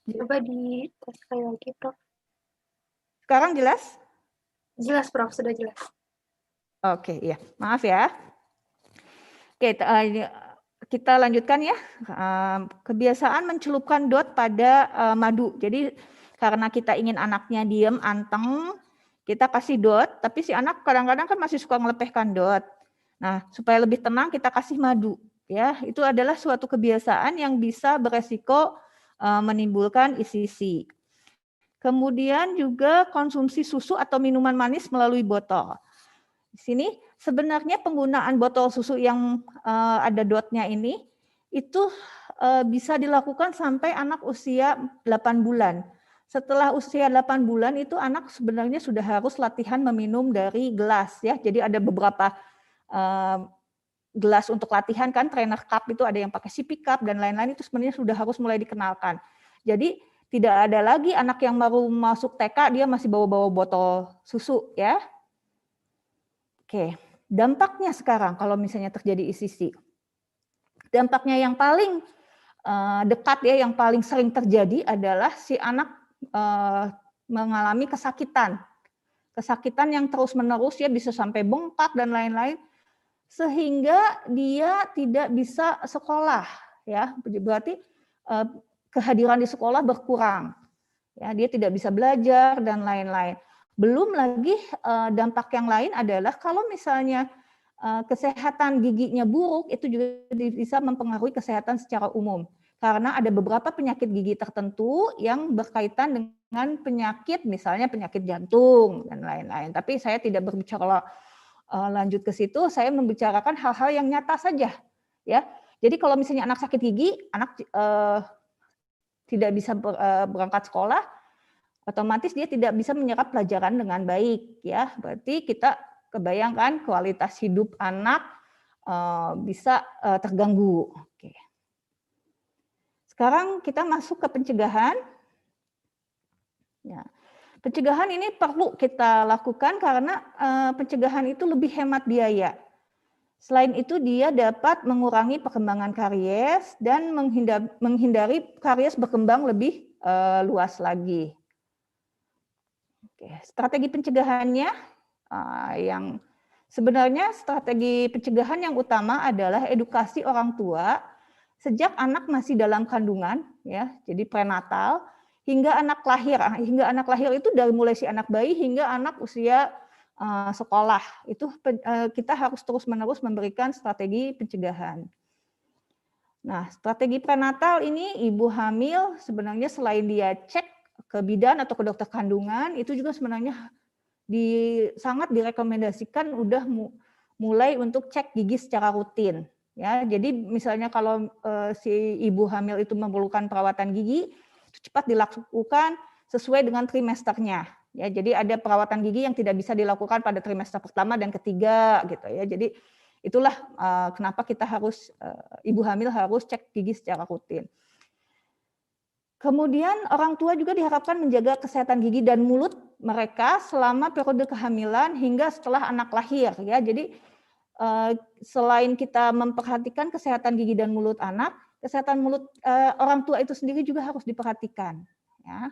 Coba di tes sekali lagi, Prof. Sekarang jelas? Jelas, Prof, sudah jelas. Oke, iya. Maaf ya. Oke, kita lanjutkan ya. Kebiasaan mencelupkan dot pada madu. Jadi karena kita ingin anaknya diem, anteng, kita kasih dot, tapi si anak kadang-kadang kan masih suka ngelepehkan dot. Nah, supaya lebih tenang kita kasih madu. Ya, itu adalah suatu kebiasaan yang bisa beresiko menimbulkan ICC. Kemudian juga konsumsi susu atau minuman manis melalui botol. Di sini sebenarnya penggunaan botol susu yang ada dotnya ini itu bisa dilakukan sampai anak usia 8 bulan. Setelah usia 8 bulan itu anak sebenarnya sudah harus latihan meminum dari gelas ya. Jadi ada beberapa gelas untuk latihan kan, trainer cup itu ada yang pakai sippy cup dan lain-lain, itu sebenarnya sudah harus mulai dikenalkan. Jadi tidak ada lagi anak yang baru masuk TK dia masih bawa-bawa botol susu ya. Oke, dampaknya sekarang kalau misalnya terjadi ICC. Dampaknya yang paling dekat ya, yang paling sering terjadi adalah si anak mengalami kesakitan. Kesakitan yang terus-menerus ya, bisa sampai bengkak dan lain-lain, sehingga dia tidak bisa sekolah ya. Berarti kehadiran di sekolah berkurang. Ya, dia tidak bisa belajar dan lain-lain. Belum lagi dampak yang lain adalah kalau misalnya kesehatan giginya buruk, itu juga bisa mempengaruhi kesehatan secara umum. Karena ada beberapa penyakit gigi tertentu yang berkaitan dengan penyakit, misalnya penyakit jantung dan lain-lain. Tapi saya tidak berbicara lanjut ke situ, saya membicarakan hal-hal yang nyata saja. Ya, jadi kalau misalnya anak sakit gigi, anak tidak bisa berangkat sekolah, otomatis dia tidak bisa menyerap pelajaran dengan baik ya. Berarti kita kebayangkan kualitas hidup anak bisa terganggu. Oke. Sekarang kita masuk ke pencegahan. Ya. Pencegahan ini perlu kita lakukan karena pencegahan itu lebih hemat biaya. Selain itu dia dapat mengurangi perkembangan karies dan menghindari karies berkembang lebih luas lagi. Oke, strategi pencegahannya yang sebenarnya strategi pencegahan yang utama adalah edukasi orang tua sejak anak masih dalam kandungan ya, jadi prenatal hingga anak lahir. Hingga anak lahir itu dari mulai si anak bayi hingga anak usia sekolah. Itu kita harus terus-menerus memberikan strategi pencegahan. Nah, strategi prenatal ini ibu hamil sebenarnya selain dia cek ke bidan atau ke dokter kandungan, itu juga sebenarnya sangat direkomendasikan udah mulai untuk cek gigi secara rutin. Ya, jadi misalnya kalau si ibu hamil itu memerlukan perawatan gigi, itu cepat dilakukan sesuai dengan trimesternya. Ya, jadi ada perawatan gigi yang tidak bisa dilakukan pada trimester pertama dan ketiga gitu ya. Jadi itulah kenapa kita harus ibu hamil harus cek gigi secara rutin. Kemudian orang tua juga diharapkan menjaga kesehatan gigi dan mulut mereka selama periode kehamilan hingga setelah anak lahir ya. Jadi selain kita memperhatikan kesehatan gigi dan mulut anak, kesehatan mulut orang tua itu sendiri juga harus diperhatikan ya.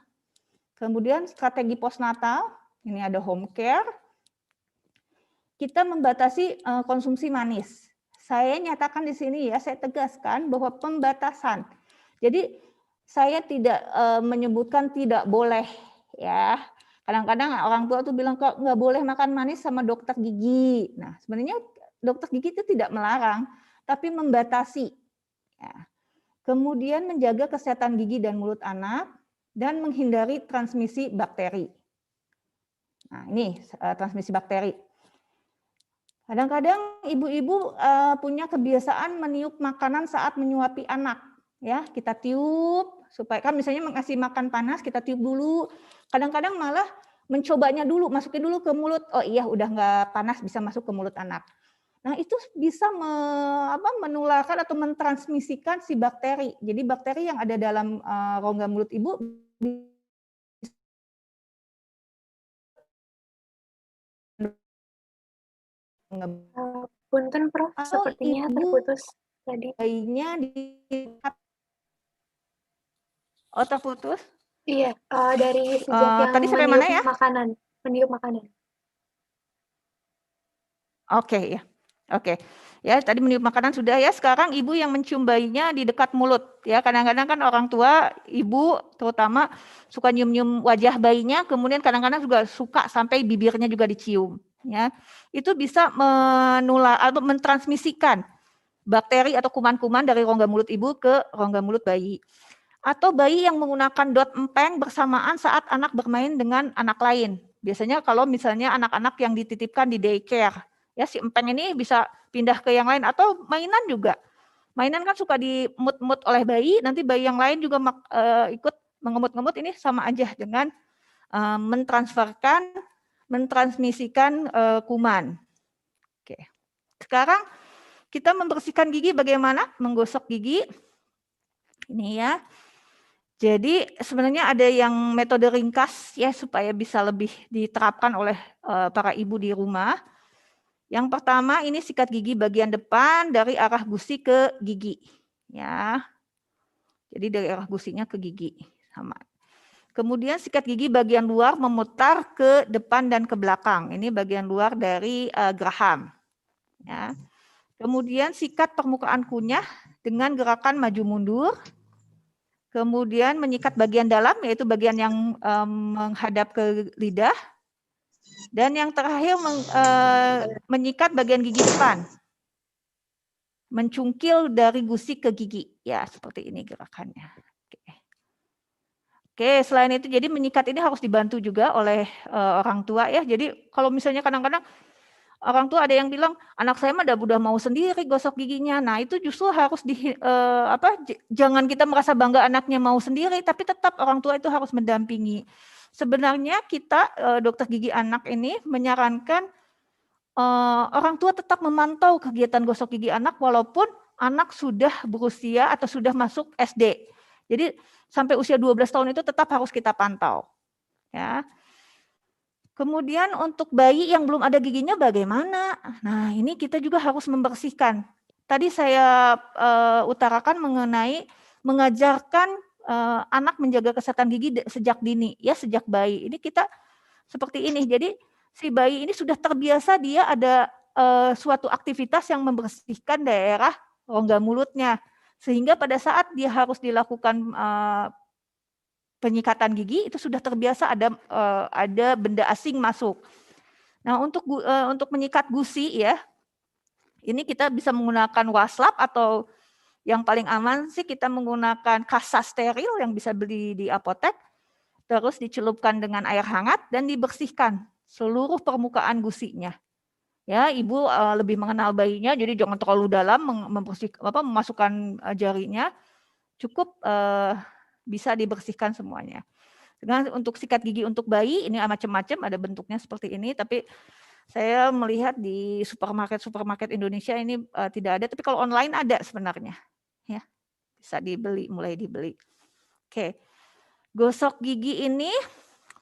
Kemudian strategi postnatal, ini ada home care. Kita membatasi konsumsi manis. Saya nyatakan di sini ya, saya tegaskan bahwa pembatasan. Jadi saya tidak menyebutkan tidak boleh ya. Kadang-kadang orang tua tuh bilang kok nggak boleh makan manis sama dokter gigi. Nah, sebenarnya dokter gigi itu tidak melarang, tapi membatasi. Ya. Kemudian menjaga kesehatan gigi dan mulut anak dan menghindari transmisi bakteri. Nah, ini transmisi bakteri. Kadang-kadang ibu-ibu punya kebiasaan meniup makanan saat menyuapi anak. Ya, kita tiup supaya kan misalnya mengasih makan panas kita tiup dulu. Kadang-kadang malah mencobanya dulu, masukin dulu ke mulut. Oh iya, udah nggak panas bisa masuk ke mulut anak. Nah, itu bisa menularkan atau mentransmisikan si bakteri. Jadi bakteri yang ada dalam rongga mulut ibu Punten Prof, sepertinya terputus tadi. Bayinya terputus? Iya, dari sejak yang tadi sampai mana ya? Meniup makanan. Oke ya. Oke. Ya, tadi meniup makanan sudah ya. Sekarang ibu yang mencium bayinya di dekat mulut. Ya, kadang-kadang kan orang tua, ibu terutama suka nyium-nyium wajah bayinya, kemudian kadang-kadang juga suka sampai bibirnya juga dicium. Ya, itu bisa menular atau mentransmisikan bakteri atau kuman-kuman dari rongga mulut ibu ke rongga mulut bayi. Atau bayi yang menggunakan dot empeng bersamaan saat anak bermain dengan anak lain. Biasanya kalau misalnya anak-anak yang dititipkan di daycare, ya si empeng ini bisa pindah ke yang lain atau mainan juga. Mainan kan suka dimut-mut oleh bayi, nanti bayi yang lain juga ikut mengemut-ngemut, ini sama aja dengan mentransmisikan kuman. Oke. Sekarang kita membersihkan gigi bagaimana? Menggosok gigi. Ini ya. Jadi sebenarnya ada yang metode ringkas ya supaya bisa lebih diterapkan oleh para ibu di rumah. Yang pertama ini sikat gigi bagian depan dari arah gusi ke gigi. Ya. Jadi dari arah gusinya ke gigi sama. Kemudian sikat gigi bagian luar memutar ke depan dan ke belakang. Ini bagian luar dari geraham. Ya. Kemudian sikat permukaan kunyah dengan gerakan maju mundur. Kemudian menyikat bagian dalam, yaitu bagian yang menghadap ke lidah. Dan yang terakhir menyikat bagian gigi depan. Mencungkil dari gusi ke gigi. Ya, seperti ini gerakannya. Oke, selain itu jadi menyikat ini harus dibantu juga oleh orang tua ya. Jadi kalau misalnya kadang-kadang orang tua ada yang bilang anak saya mah udah mau sendiri gosok giginya. Nah, itu justru harus jangan kita merasa bangga anaknya mau sendiri, tapi tetap orang tua itu harus mendampingi. Sebenarnya kita dokter gigi anak ini menyarankan orang tua tetap memantau kegiatan gosok gigi anak walaupun anak sudah berusia atau sudah masuk SD. Jadi sampai usia 12 tahun itu tetap harus kita pantau. Ya. Kemudian untuk bayi yang belum ada giginya bagaimana? Nah, ini kita juga harus membersihkan. Tadi saya utarakan mengenai mengajarkan anak menjaga kesehatan gigi sejak dini, ya sejak bayi. Ini kita seperti ini. Jadi si bayi ini sudah terbiasa dia ada suatu aktivitas yang membersihkan daerah rongga mulutnya. Sehingga pada saat dia harus dilakukan penyikatan gigi itu sudah terbiasa ada benda asing masuk. Nah, untuk menyikat gusi ya, ini kita bisa menggunakan waslap atau yang paling aman sih kita menggunakan kasa steril yang bisa beli di apotek, terus dicelupkan dengan air hangat dan dibersihkan seluruh permukaan gusinya. Ya, ibu lebih mengenal bayinya, jadi jangan terlalu dalam memasukkan jarinya, cukup bisa dibersihkan semuanya. Dengan untuk sikat gigi untuk bayi ini macam-macam, ada bentuknya seperti ini, tapi saya melihat di supermarket Indonesia ini tidak ada, tapi kalau online ada sebenarnya, ya bisa dibeli, mulai dibeli. Oke, gosok gigi ini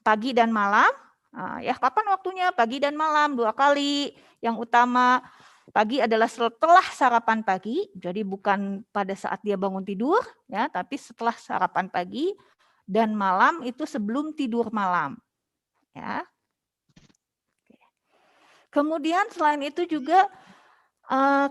pagi dan malam, ya kapan waktunya? Pagi dan malam 2 kali. Yang utama pagi adalah setelah sarapan pagi, jadi bukan pada saat dia bangun tidur, ya, tapi setelah sarapan pagi, dan malam itu sebelum tidur malam. Ya. Kemudian selain itu juga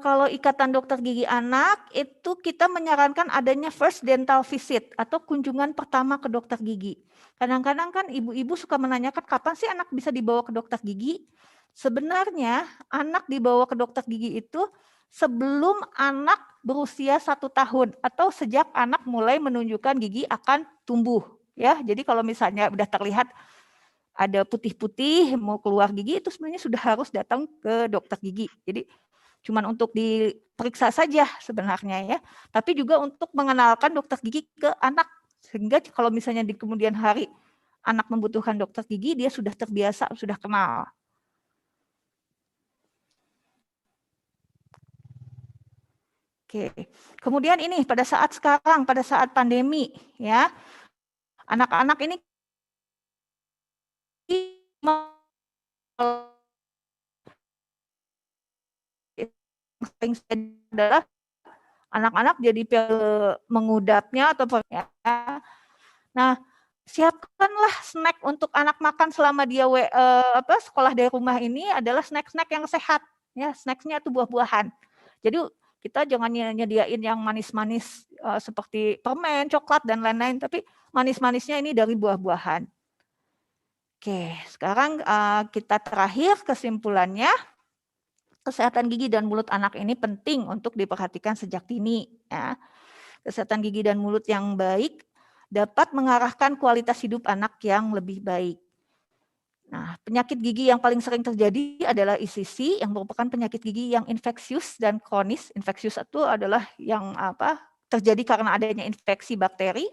kalau Ikatan Dokter Gigi Anak itu kita menyarankan adanya first dental visit atau kunjungan pertama ke dokter gigi. Kadang-kadang kan ibu-ibu suka menanyakan kapan sih anak bisa dibawa ke dokter gigi. Sebenarnya anak dibawa ke dokter gigi itu sebelum anak berusia 1 tahun atau sejak anak mulai menunjukkan gigi akan tumbuh. Ya, jadi kalau misalnya sudah terlihat ada putih-putih mau keluar gigi itu sebenarnya sudah harus datang ke dokter gigi. Jadi cuman untuk diperiksa saja sebenarnya ya, tapi juga untuk mengenalkan dokter gigi ke anak sehingga kalau misalnya di kemudian hari anak membutuhkan dokter gigi dia sudah terbiasa, sudah kenal. Oke, kemudian ini pada saat sekarang, pada saat pandemi, ya, anak-anak ini adalah anak-anak jadi mengudapnya atau ya. Nah, siapkanlah snack untuk anak makan selama dia sekolah dari rumah ini adalah snack-snack yang sehat, ya, snacknya itu buah-buahan. Jadi kita jangan nyediain yang manis-manis seperti permen, coklat, dan lain-lain, tapi manis-manisnya ini dari buah-buahan. Oke, sekarang kita terakhir kesimpulannya, kesehatan gigi dan mulut anak ini penting untuk diperhatikan sejak dini. Ya. Kesehatan gigi dan mulut yang baik dapat mengarahkan kualitas hidup anak yang lebih baik. Nah, penyakit gigi yang paling sering terjadi adalah ICC, yang merupakan penyakit gigi yang infeksius dan kronis. Infeksius itu adalah yang terjadi karena adanya infeksi bakteri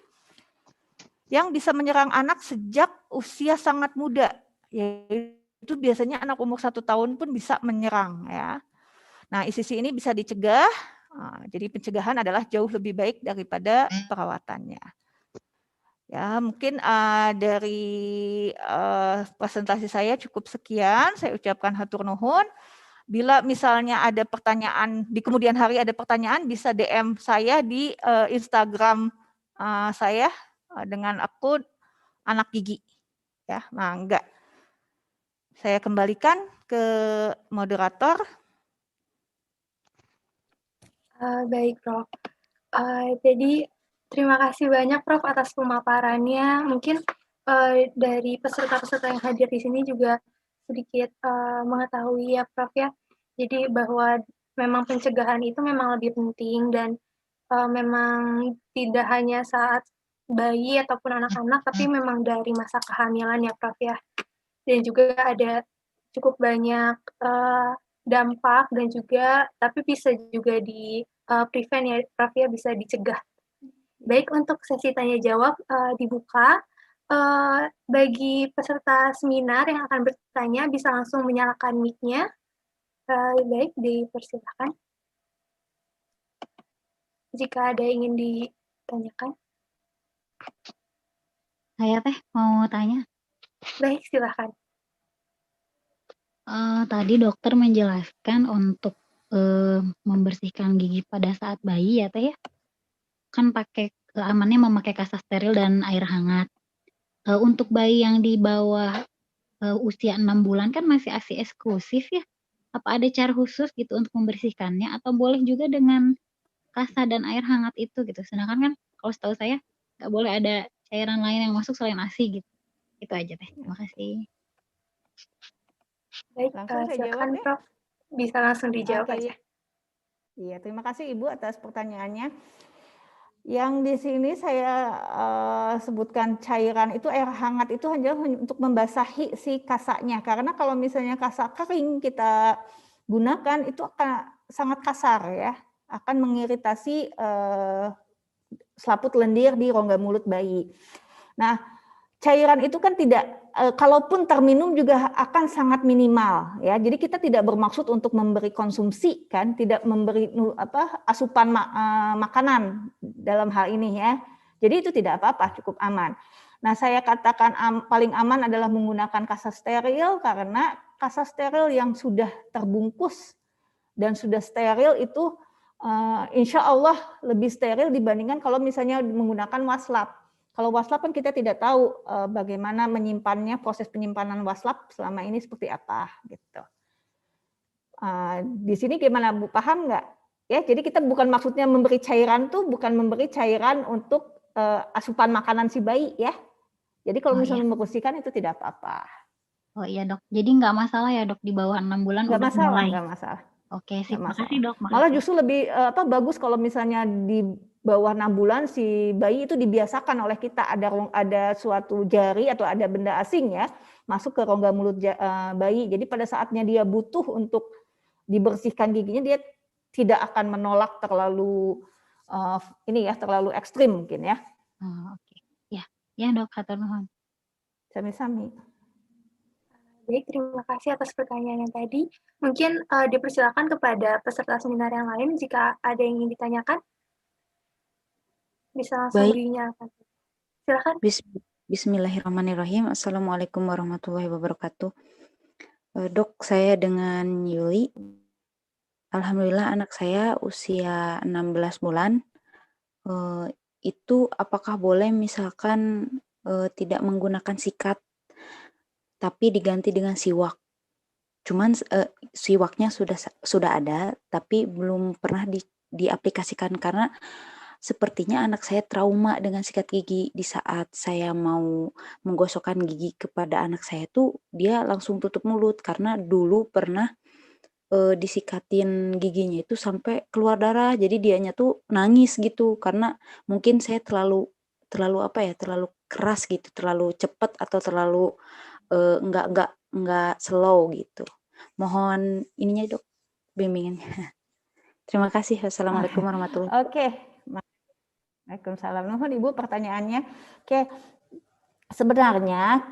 yang bisa menyerang anak sejak usia sangat muda. Yaitu biasanya anak umur 1 tahun pun bisa menyerang. Ya. Nah, ICC ini bisa dicegah. Jadi pencegahan adalah jauh lebih baik daripada perawatannya. Ya, mungkin dari presentasi saya cukup sekian. Saya ucapkan hatur nuhun. Bila misalnya ada pertanyaan, di kemudian hari ada pertanyaan, bisa DM saya di Instagram saya dengan akun Anak Gigi. Ya, mangga. Saya kembalikan ke moderator. Baik, Prof. Jadi terima kasih banyak Prof atas pemaparannya. Mungkin dari peserta-peserta yang hadir di sini juga sedikit mengetahui ya Prof ya. Jadi bahwa memang pencegahan itu memang lebih penting dan memang tidak hanya saat bayi ataupun anak-anak, tapi memang dari masa kehamilan ya Prof ya. Dan juga ada cukup banyak dampak dan juga tapi bisa juga di prevent ya Prof ya, bisa dicegah. Baik, untuk sesi tanya jawab dibuka. Bagi peserta seminar yang akan bertanya bisa langsung menyalakan mic-nya. Baik, dipersilakan. Jika ada yang ingin ditanyakan. Saya mau tanya. Baik, silakan. Tadi dokter menjelaskan untuk membersihkan gigi pada saat bayi ya Teh ya. Kan amannya memakai kasa steril dan air hangat. Untuk bayi yang di bawah usia 6 bulan kan masih ASI eksklusif ya. Apa ada cara khusus gitu untuk membersihkannya atau boleh juga dengan kasa dan air hangat itu gitu. Sedangkan kan kalau setahu saya nggak boleh ada cairan lain yang masuk selain ASI gitu. Itu aja Teh. Terima kasih. Baik, silakan Prof. Bisa langsung dijawab aja. Iya, terima kasih Ibu atas pertanyaannya. Yang di sini saya sebutkan cairan itu, air hangat itu hanya untuk membasahi si kasanya. Karena kalau misalnya kasa kering kita gunakan itu akan sangat kasar ya, akan mengiritasi selaput lendir di rongga mulut bayi. Nah, cairan itu kan tidak, kalaupun terminum juga akan sangat minimal ya. Jadi kita tidak bermaksud untuk memberi konsumsi kan, tidak memberi asupan makanan dalam hal ini ya. Jadi itu tidak apa-apa, cukup aman. Nah, saya katakan paling aman adalah menggunakan kasa steril karena kasa steril yang sudah terbungkus dan sudah steril itu insya Allah lebih steril dibandingkan kalau misalnya menggunakan waslap. Kalau waslap kan kita tidak tahu bagaimana menyimpannya, proses penyimpanan waslap selama ini seperti apa gitu. Di sini gimana Bu, paham nggak? Ya, jadi kita bukan maksudnya memberi cairan tuh bukan memberi cairan untuk asupan makanan si bayi ya. Jadi kalau misalnya membersihkan itu tidak apa-apa. Oh iya Dok, jadi nggak masalah ya Dok di bawah 6 bulan nggak udah masalah, mulai? Nggak masalah. Oke, makasih Dok. Makasih. Malah justru lebih bagus kalau misalnya di bawah 6 bulan si bayi itu dibiasakan oleh kita ada suatu jari atau ada benda asing ya masuk ke rongga mulut bayi. Jadi pada saatnya dia butuh untuk dibersihkan giginya dia tidak akan menolak terlalu terlalu ekstrim mungkin ya. Oke. Ya Dok, hatur nuhun. Sami-sami. Baik, terima kasih atas pertanyaan yang tadi. Mungkin dipersilakan kepada peserta seminar yang lain jika ada yang ingin ditanyakan. Bisa langsung dinyalakan. Silakan. Bismillahirrahmanirrahim. Assalamualaikum warahmatullahi wabarakatuh. Dok, saya dengan Yuli. Alhamdulillah anak saya usia 16 bulan. Itu apakah boleh misalkan tidak menggunakan sikat tapi diganti dengan siwak? cuman siwaknya sudah ada, tapi belum pernah diaplikasikan karena sepertinya anak saya trauma dengan sikat gigi. Di saat saya mau menggosokkan gigi kepada anak saya tuh dia langsung tutup mulut karena dulu pernah disikatin giginya itu sampai keluar darah. Jadi dianya tuh nangis gitu karena mungkin saya terlalu apa ya, terlalu keras gitu, terlalu cepat atau terlalu enggak slow gitu. Mohon ininya Dok, bimbingannya. Terima kasih. Wassalamualaikum warahmatullahi wabarakatuh. Oke. Waalaikumsalam. Nuhun Ibu pertanyaannya. Oke. Sebenarnya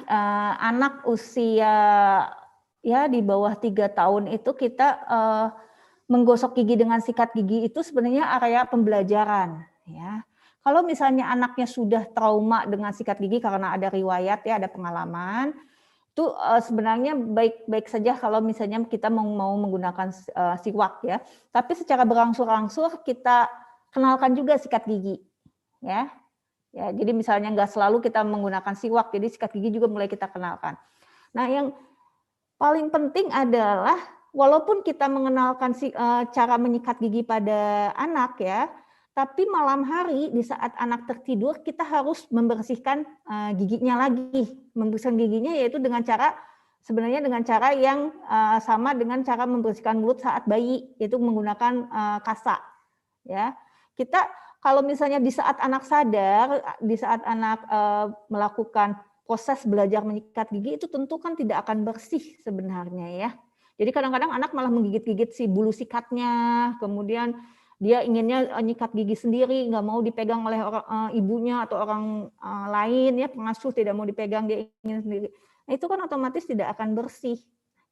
anak usia ya di bawah 3 tahun itu kita menggosok gigi dengan sikat gigi itu sebenarnya area pembelajaran ya. Kalau misalnya anaknya sudah trauma dengan sikat gigi karena ada riwayat ya, ada pengalaman, itu sebenarnya baik-baik saja kalau misalnya kita mau menggunakan siwak ya. Tapi secara berangsur-angsur kita kenalkan juga sikat gigi ya. Ya, jadi misalnya nggak selalu kita menggunakan siwak, jadi sikat gigi juga mulai kita kenalkan. Nah, yang paling penting adalah walaupun kita mengenalkan cara menyikat gigi pada anak ya, tapi malam hari di saat anak tertidur kita harus membersihkan giginya lagi. Membersihkan giginya yaitu dengan cara sebenarnya dengan cara yang sama dengan cara membersihkan mulut saat bayi, yaitu menggunakan kasa. Ya, kita kalau misalnya di saat anak sadar, di saat anak melakukan proses belajar menyikat gigi itu tentu kan tidak akan bersih sebenarnya ya. Jadi kadang-kadang anak malah menggigit-gigit si bulu sikatnya, kemudian dia inginnya nyikat gigi sendiri, nggak mau dipegang oleh ibunya atau orang lain ya, pengasuh tidak mau dipegang, dia ingin sendiri. Nah itu kan otomatis tidak akan bersih.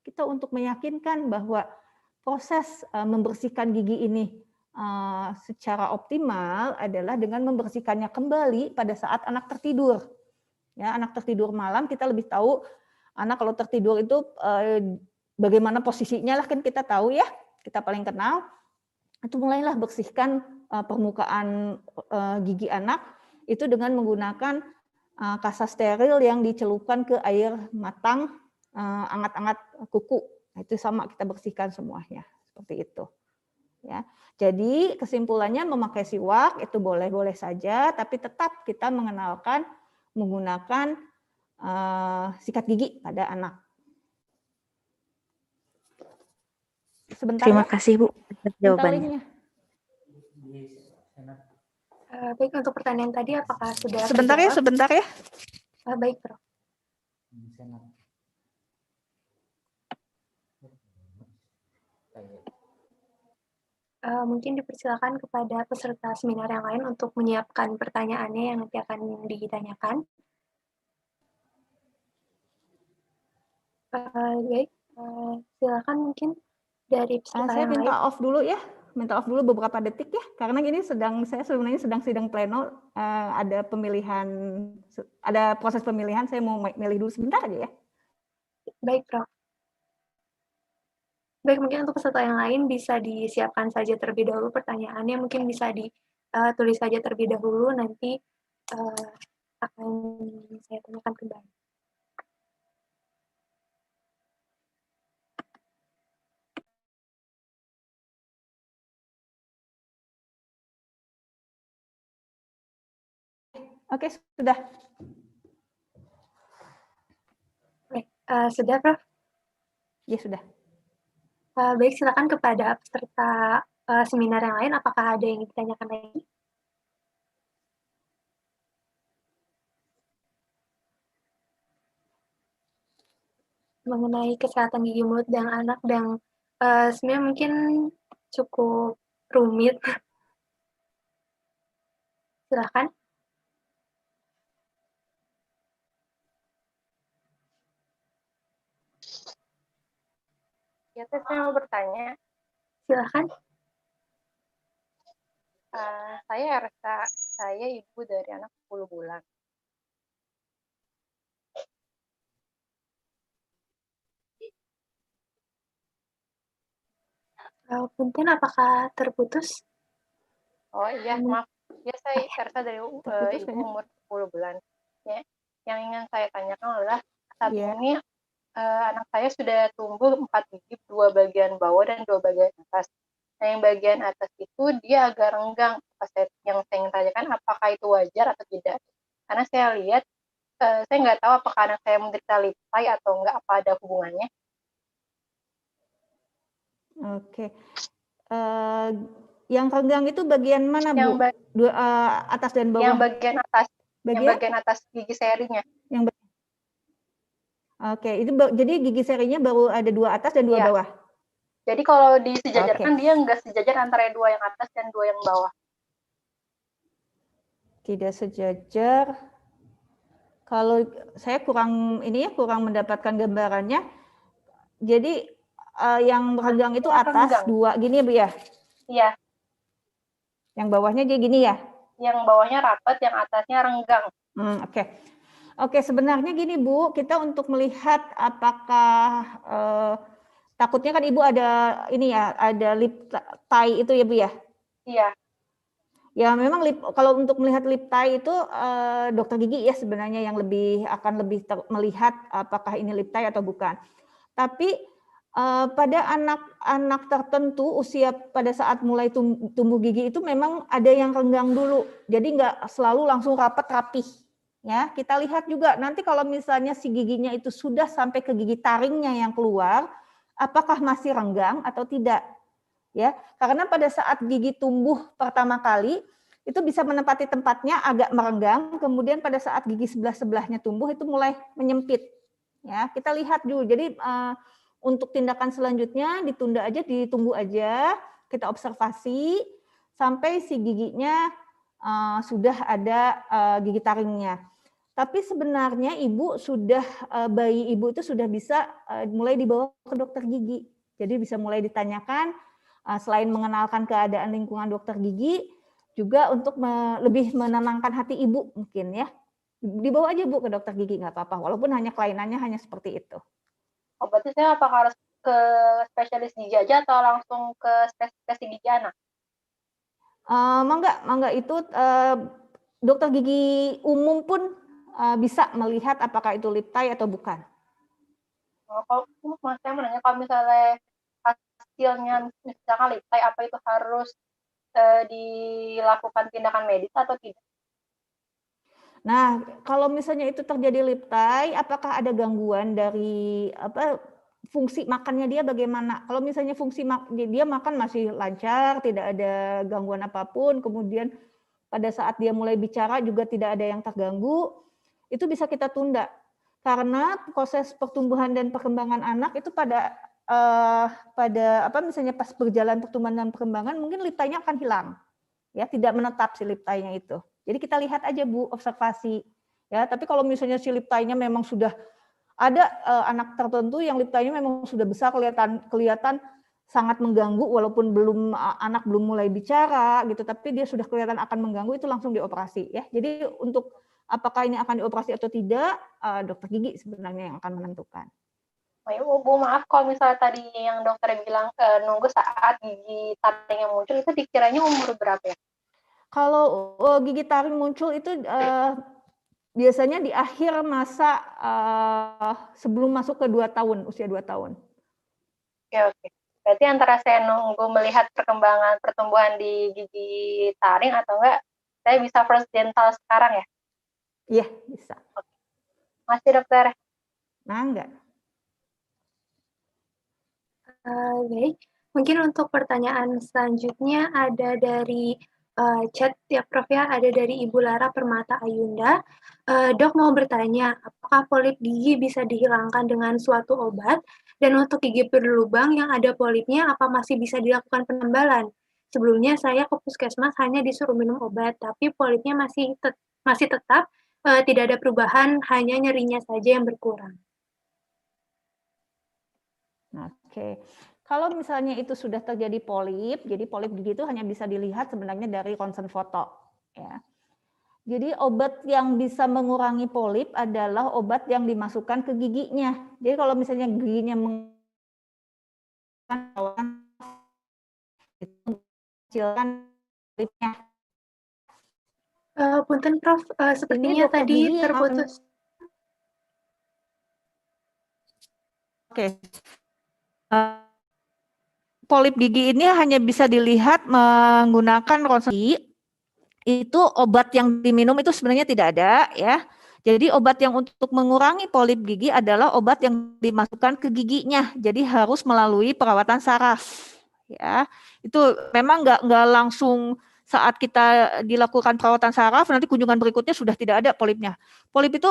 Kita untuk meyakinkan bahwa proses membersihkan gigi ini secara optimal adalah dengan membersihkannya kembali pada saat anak tertidur. Ya, anak tertidur malam kita lebih tahu anak kalau tertidur itu bagaimana posisinya lah kan kita tahu ya, kita paling kenal. Itu mulailah bersihkan permukaan gigi anak itu dengan menggunakan kasa steril yang dicelupkan ke air matang angat-angat kuku. Nah, itu sama kita bersihkan semuanya seperti itu. Ya, jadi kesimpulannya memakai siwak itu boleh-boleh saja, tapi tetap kita mengenalkan menggunakan sikat gigi pada anak. Sebentar Terima ya. kasih Bu atas jawabannya. Baik, untuk pertanyaan tadi apakah sudah Sebentar ya, terjawab? sebentar ya. Baik, Prof. Mungkin dipersilakan kepada peserta seminar yang lain untuk menyiapkan pertanyaannya yang nanti akan ditanyakan. Baik, silakan mungkin dari peserta Saya yang minta lain. off dulu ya, minta off dulu beberapa detik ya, karena ini saya sebenarnya sedang sidang pleno, ada pemilihan, ada proses pemilihan, saya mau milih dulu sebentar aja ya. Baik, Prof. Baik, mungkin untuk peserta yang lain bisa disiapkan saja terlebih dahulu pertanyaannya, mungkin bisa ditulis saja terlebih dahulu, nanti akan saya tanyakan kembali. Oke, sudah. Baik, sudah, Prof? Ya, sudah. Baik, silakan kepada peserta seminar yang lain, apakah ada yang ditanyakan lagi? Mengenai kesehatan gigi mulut dan anak dan sebenarnya mungkin cukup rumit. Silakan. Ya, saya mau bertanya. Silakan. Saya RK, saya ibu dari anak 10 bulan. Punten, apakah terputus? Oh iya, maaf. Ya, saya RK dari ibu umur 10 bulan. Ya, yang ingin saya tanyakan adalah saat ini anak saya sudah tumbuh 4 gigi, 2 bagian bawah dan 2 bagian atas. Nah, yang bagian atas itu dia agak renggang. Yang saya ingin tanyakan, apakah itu wajar atau tidak? Karena saya lihat, saya nggak tahu apakah anak saya menderita lip tie atau nggak, apa ada hubungannya. Oke. Yang renggang itu bagian mana, Bu? Atas dan bawah? Yang bagian atas. Bagian? Yang bagian atas gigi serinya. Oke, itu jadi gigi serinya baru ada 2 atas dan 2 bawah? Jadi kalau disejajarkan dia nggak sejajar antara 2 yang atas dan 2 yang bawah. Tidak sejajar. Kalau saya kurang mendapatkan gambarannya. Jadi yang renggang itu atas 2 gini ya, Bu ya? Iya. Yang bawahnya dia gini ya? Yang bawahnya rapat, yang atasnya renggang. Oke, sebenarnya gini Bu, kita untuk melihat apakah takutnya kan Ibu ada ada lip tie itu ya Bu ya? Iya. Ya memang kalau untuk melihat lip tie itu dokter gigi ya sebenarnya yang akan lebih melihat apakah ini lip tie atau bukan. Tapi pada anak-anak tertentu usia pada saat mulai tumbuh gigi itu memang ada yang renggang dulu. Jadi nggak selalu langsung rapih. Ya, kita lihat juga nanti kalau misalnya si giginya itu sudah sampai ke gigi taringnya yang keluar, apakah masih renggang atau tidak? Ya, karena pada saat gigi tumbuh pertama kali itu bisa menempati tempatnya agak merenggang, kemudian pada saat gigi sebelah-sebelahnya tumbuh itu mulai menyempit. Ya, kita lihat dulu. Jadi untuk tindakan selanjutnya ditunggu aja, kita observasi sampai si giginya sudah ada gigi taringnya. Tapi sebenarnya bayi ibu itu sudah bisa mulai dibawa ke dokter gigi. Jadi bisa mulai ditanyakan, selain mengenalkan keadaan lingkungan dokter gigi, juga untuk lebih menenangkan hati ibu mungkin ya. Dibawa aja Bu ke dokter gigi, nggak apa-apa, walaupun hanya kelainannya hanya seperti itu. Oh, berarti saya apakah harus ke spesialis gigi aja atau langsung ke spesialis gigi anak? Mangga itu dokter gigi umum pun bisa melihat apakah itu lip tie atau bukan. Kalau saya menanya, kalau misalnya hasilnya misalkan lip tie, apa itu harus dilakukan tindakan medis atau tidak? Nah, kalau misalnya itu terjadi lip tie, apakah ada gangguan dari fungsi makannya dia bagaimana? Kalau misalnya dia makan masih lancar, tidak ada gangguan apapun, kemudian pada saat dia mulai bicara juga tidak ada yang terganggu, itu bisa kita tunda. Karena proses pertumbuhan dan perkembangan anak itu misalnya pas berjalan pertumbuhan dan perkembangan mungkin lip tie-nya akan hilang. Ya, tidak menetap si lip tie-nya itu. Jadi kita lihat aja Bu, observasi. Ya, tapi kalau misalnya si lip tie-nya memang sudah ada anak tertentu yang lip tie-nya memang sudah besar, kelihatan sangat mengganggu walaupun anak belum mulai bicara gitu, tapi dia sudah kelihatan akan mengganggu, itu langsung dioperasi ya. Jadi untuk apakah ini akan dioperasi atau tidak, dokter gigi sebenarnya yang akan menentukan. Bu, maaf kalau misalnya tadi yang dokter bilang nunggu saat gigi taring yang muncul, itu dikiranya umur berapa ya? Kalau gigi taring muncul itu biasanya di akhir masa sebelum masuk ke 2 tahun, usia 2 tahun. Oke. Berarti antara saya nunggu melihat pertumbuhan di gigi taring atau enggak, saya bisa first dental sekarang ya? Iya, bisa. Oke. Masih dokter? Enggak. Baik, mungkin untuk pertanyaan selanjutnya ada dari chat ya Prof ya, ada dari Ibu Lara Permata Ayunda. Dok mau bertanya, apakah polip gigi bisa dihilangkan dengan suatu obat? Dan untuk gigi berlubang yang ada polipnya, apa masih bisa dilakukan penembalan? Sebelumnya saya ke puskesmas hanya disuruh minum obat, tapi polipnya masih tetap tidak ada perubahan, hanya nyerinya saja yang berkurang. Oke. Kalau misalnya itu sudah terjadi polip, jadi polip gigi itu hanya bisa dilihat sebenarnya dari ronsen foto. Ya. Jadi obat yang bisa mengurangi polip adalah obat yang dimasukkan ke giginya. Jadi kalau misalnya giginya mengecilkan polipnya. Punten Prof, sepertinya tadi terputus. Oke. Polip gigi ini hanya bisa dilihat menggunakan ronsen gigi. Itu obat yang diminum itu sebenarnya tidak ada ya. Jadi obat yang untuk mengurangi polip gigi adalah obat yang dimasukkan ke giginya. Jadi harus melalui perawatan saraf ya. Itu memang nggak langsung saat kita dilakukan perawatan saraf nanti kunjungan berikutnya sudah tidak ada polipnya. Polip itu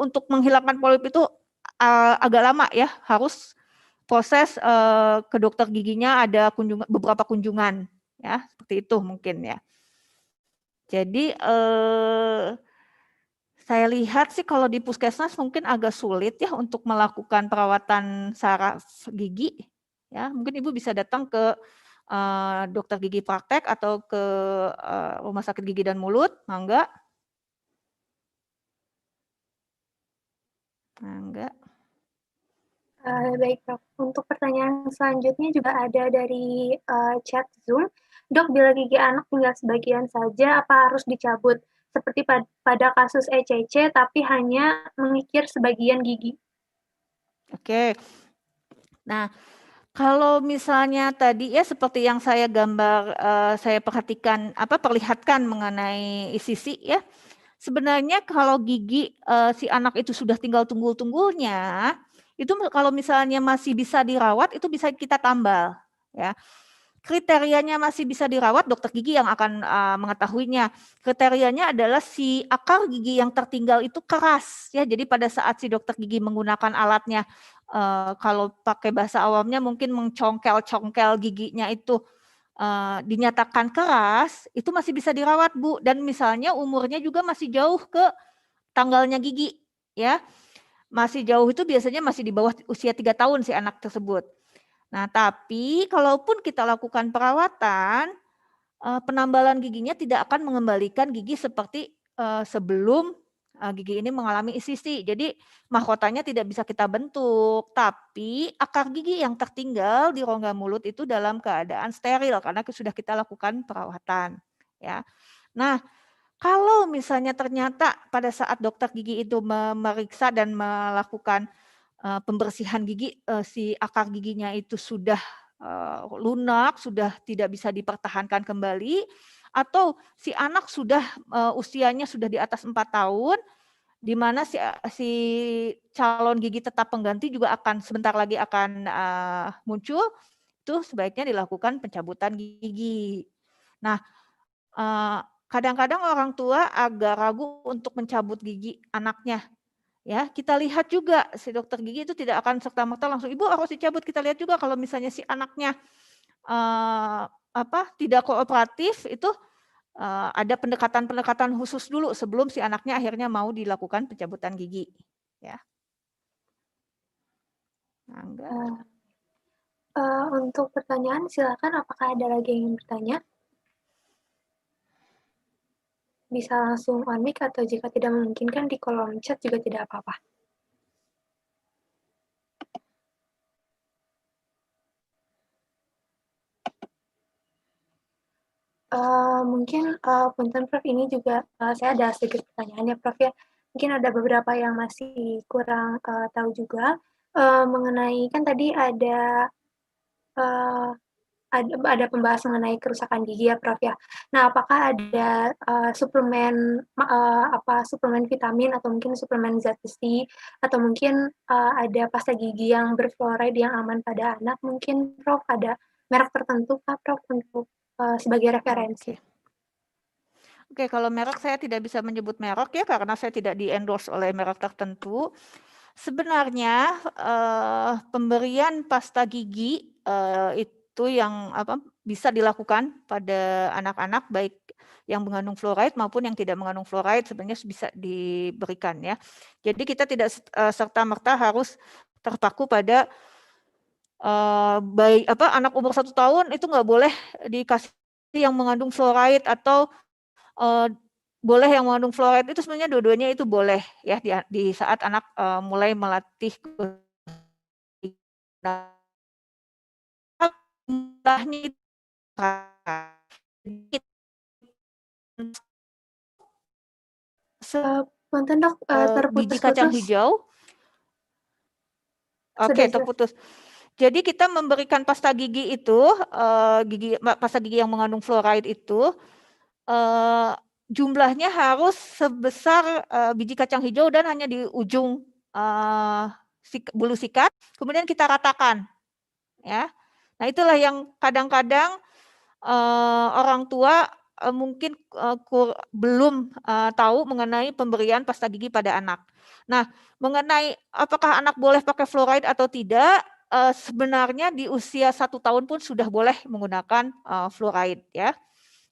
untuk menghilangkan polip itu agak lama ya, harus proses ke dokter giginya ada beberapa kunjungan ya, seperti itu mungkin ya. Jadi saya lihat sih kalau di puskesmas mungkin agak sulit ya untuk melakukan perawatan saraf gigi ya. Mungkin Ibu bisa datang ke dokter gigi praktek atau ke rumah sakit gigi dan mulut, mangga. Mangga. Baik Prof, untuk pertanyaan selanjutnya juga ada dari chat Zoom. Dok, bila gigi anak tinggal sebagian saja, apa harus dicabut? Seperti pada kasus ECC, tapi hanya mengikir sebagian gigi. Oke. Nah, kalau misalnya tadi ya seperti yang saya gambar, saya perlihatkan mengenai sisi ya. Sebenarnya kalau gigi si anak itu sudah tinggal tunggul-tunggulnya, itu kalau misalnya masih bisa dirawat itu bisa kita tambal ya. Kriterianya masih bisa dirawat, dokter gigi yang akan mengetahuinya. Kriterianya adalah si akar gigi yang tertinggal itu keras ya. Jadi pada saat si dokter gigi menggunakan alatnya, kalau pakai bahasa awamnya mungkin mencongkel-congkel giginya itu dinyatakan keras, itu masih bisa dirawat Bu. Dan misalnya umurnya juga masih jauh ke tanggalnya gigi ya. Masih jauh itu biasanya masih di bawah usia 3 tahun si anak tersebut. Nah, tapi kalaupun kita lakukan perawatan, penambalan giginya tidak akan mengembalikan gigi seperti sebelum gigi ini mengalami isisi. Jadi mahkotanya tidak bisa kita bentuk, tapi akar gigi yang tertinggal di rongga mulut itu dalam keadaan steril karena sudah kita lakukan perawatan. Ya. Nah, kalau misalnya ternyata pada saat dokter gigi itu memeriksa dan melakukan pembersihan gigi, si akar giginya itu sudah lunak, sudah tidak bisa dipertahankan kembali, atau si anak sudah usianya sudah di atas 4 tahun, di mana si calon gigi tetap pengganti juga akan sebentar lagi akan muncul, itu sebaiknya dilakukan pencabutan gigi. Nah, kadang-kadang orang tua agak ragu untuk mencabut gigi anaknya. Ya, kita lihat juga si dokter gigi itu tidak akan serta-merta langsung Ibu harus dicabut. Kita lihat juga kalau misalnya si anaknya tidak kooperatif itu ada pendekatan-pendekatan khusus dulu sebelum si anaknya akhirnya mau dilakukan pencabutan gigi. Ya. Mangga. Untuk pertanyaan silakan, apakah ada lagi yang ingin bertanya? Bisa langsung on mic atau jika tidak memungkinkan di kolom chat juga tidak apa-apa. Mungkin punten Prof, ini juga saya ada sedikit pertanyaan ya Prof ya. Mungkin ada beberapa yang masih kurang tahu juga mengenai kan tadi ada pembahasan mengenai kerusakan gigi ya Prof ya. Nah, apakah ada suplemen suplemen vitamin atau mungkin suplemen zat besi atau mungkin ada pasta gigi yang berfluoride yang aman pada anak? Mungkin Prof ada merek tertentu Kak Prof untuk sebagai referensi? Oke, kalau merek saya tidak bisa menyebut merek ya karena saya tidak di-endorse oleh merek tertentu. Sebenarnya pemberian pasta gigi itu yang bisa dilakukan pada anak-anak baik yang mengandung fluoride maupun yang tidak mengandung fluoride sebenarnya bisa diberikan ya. Jadi kita tidak serta-merta harus terpaku pada anak umur 1 tahun itu nggak boleh dikasih yang mengandung fluoride atau boleh yang mengandung fluoride, itu sebenarnya dua-duanya itu boleh ya di saat anak mulai melatih Punten Dok, biji kacang hijau Oke, Sudah jelas. terputus. Jadi kita memberikan pasta gigi itu, pasta gigi yang mengandung fluoride itu, jumlahnya harus sebesar biji kacang hijau dan hanya di ujung bulu sikat, kemudian kita ratakan, ya. Nah itulah yang kadang-kadang orang tua mungkin belum tahu mengenai pemberian pasta gigi pada anak. Nah, mengenai apakah anak boleh pakai fluoride atau tidak, sebenarnya di usia 1 tahun pun sudah boleh menggunakan fluoride, ya.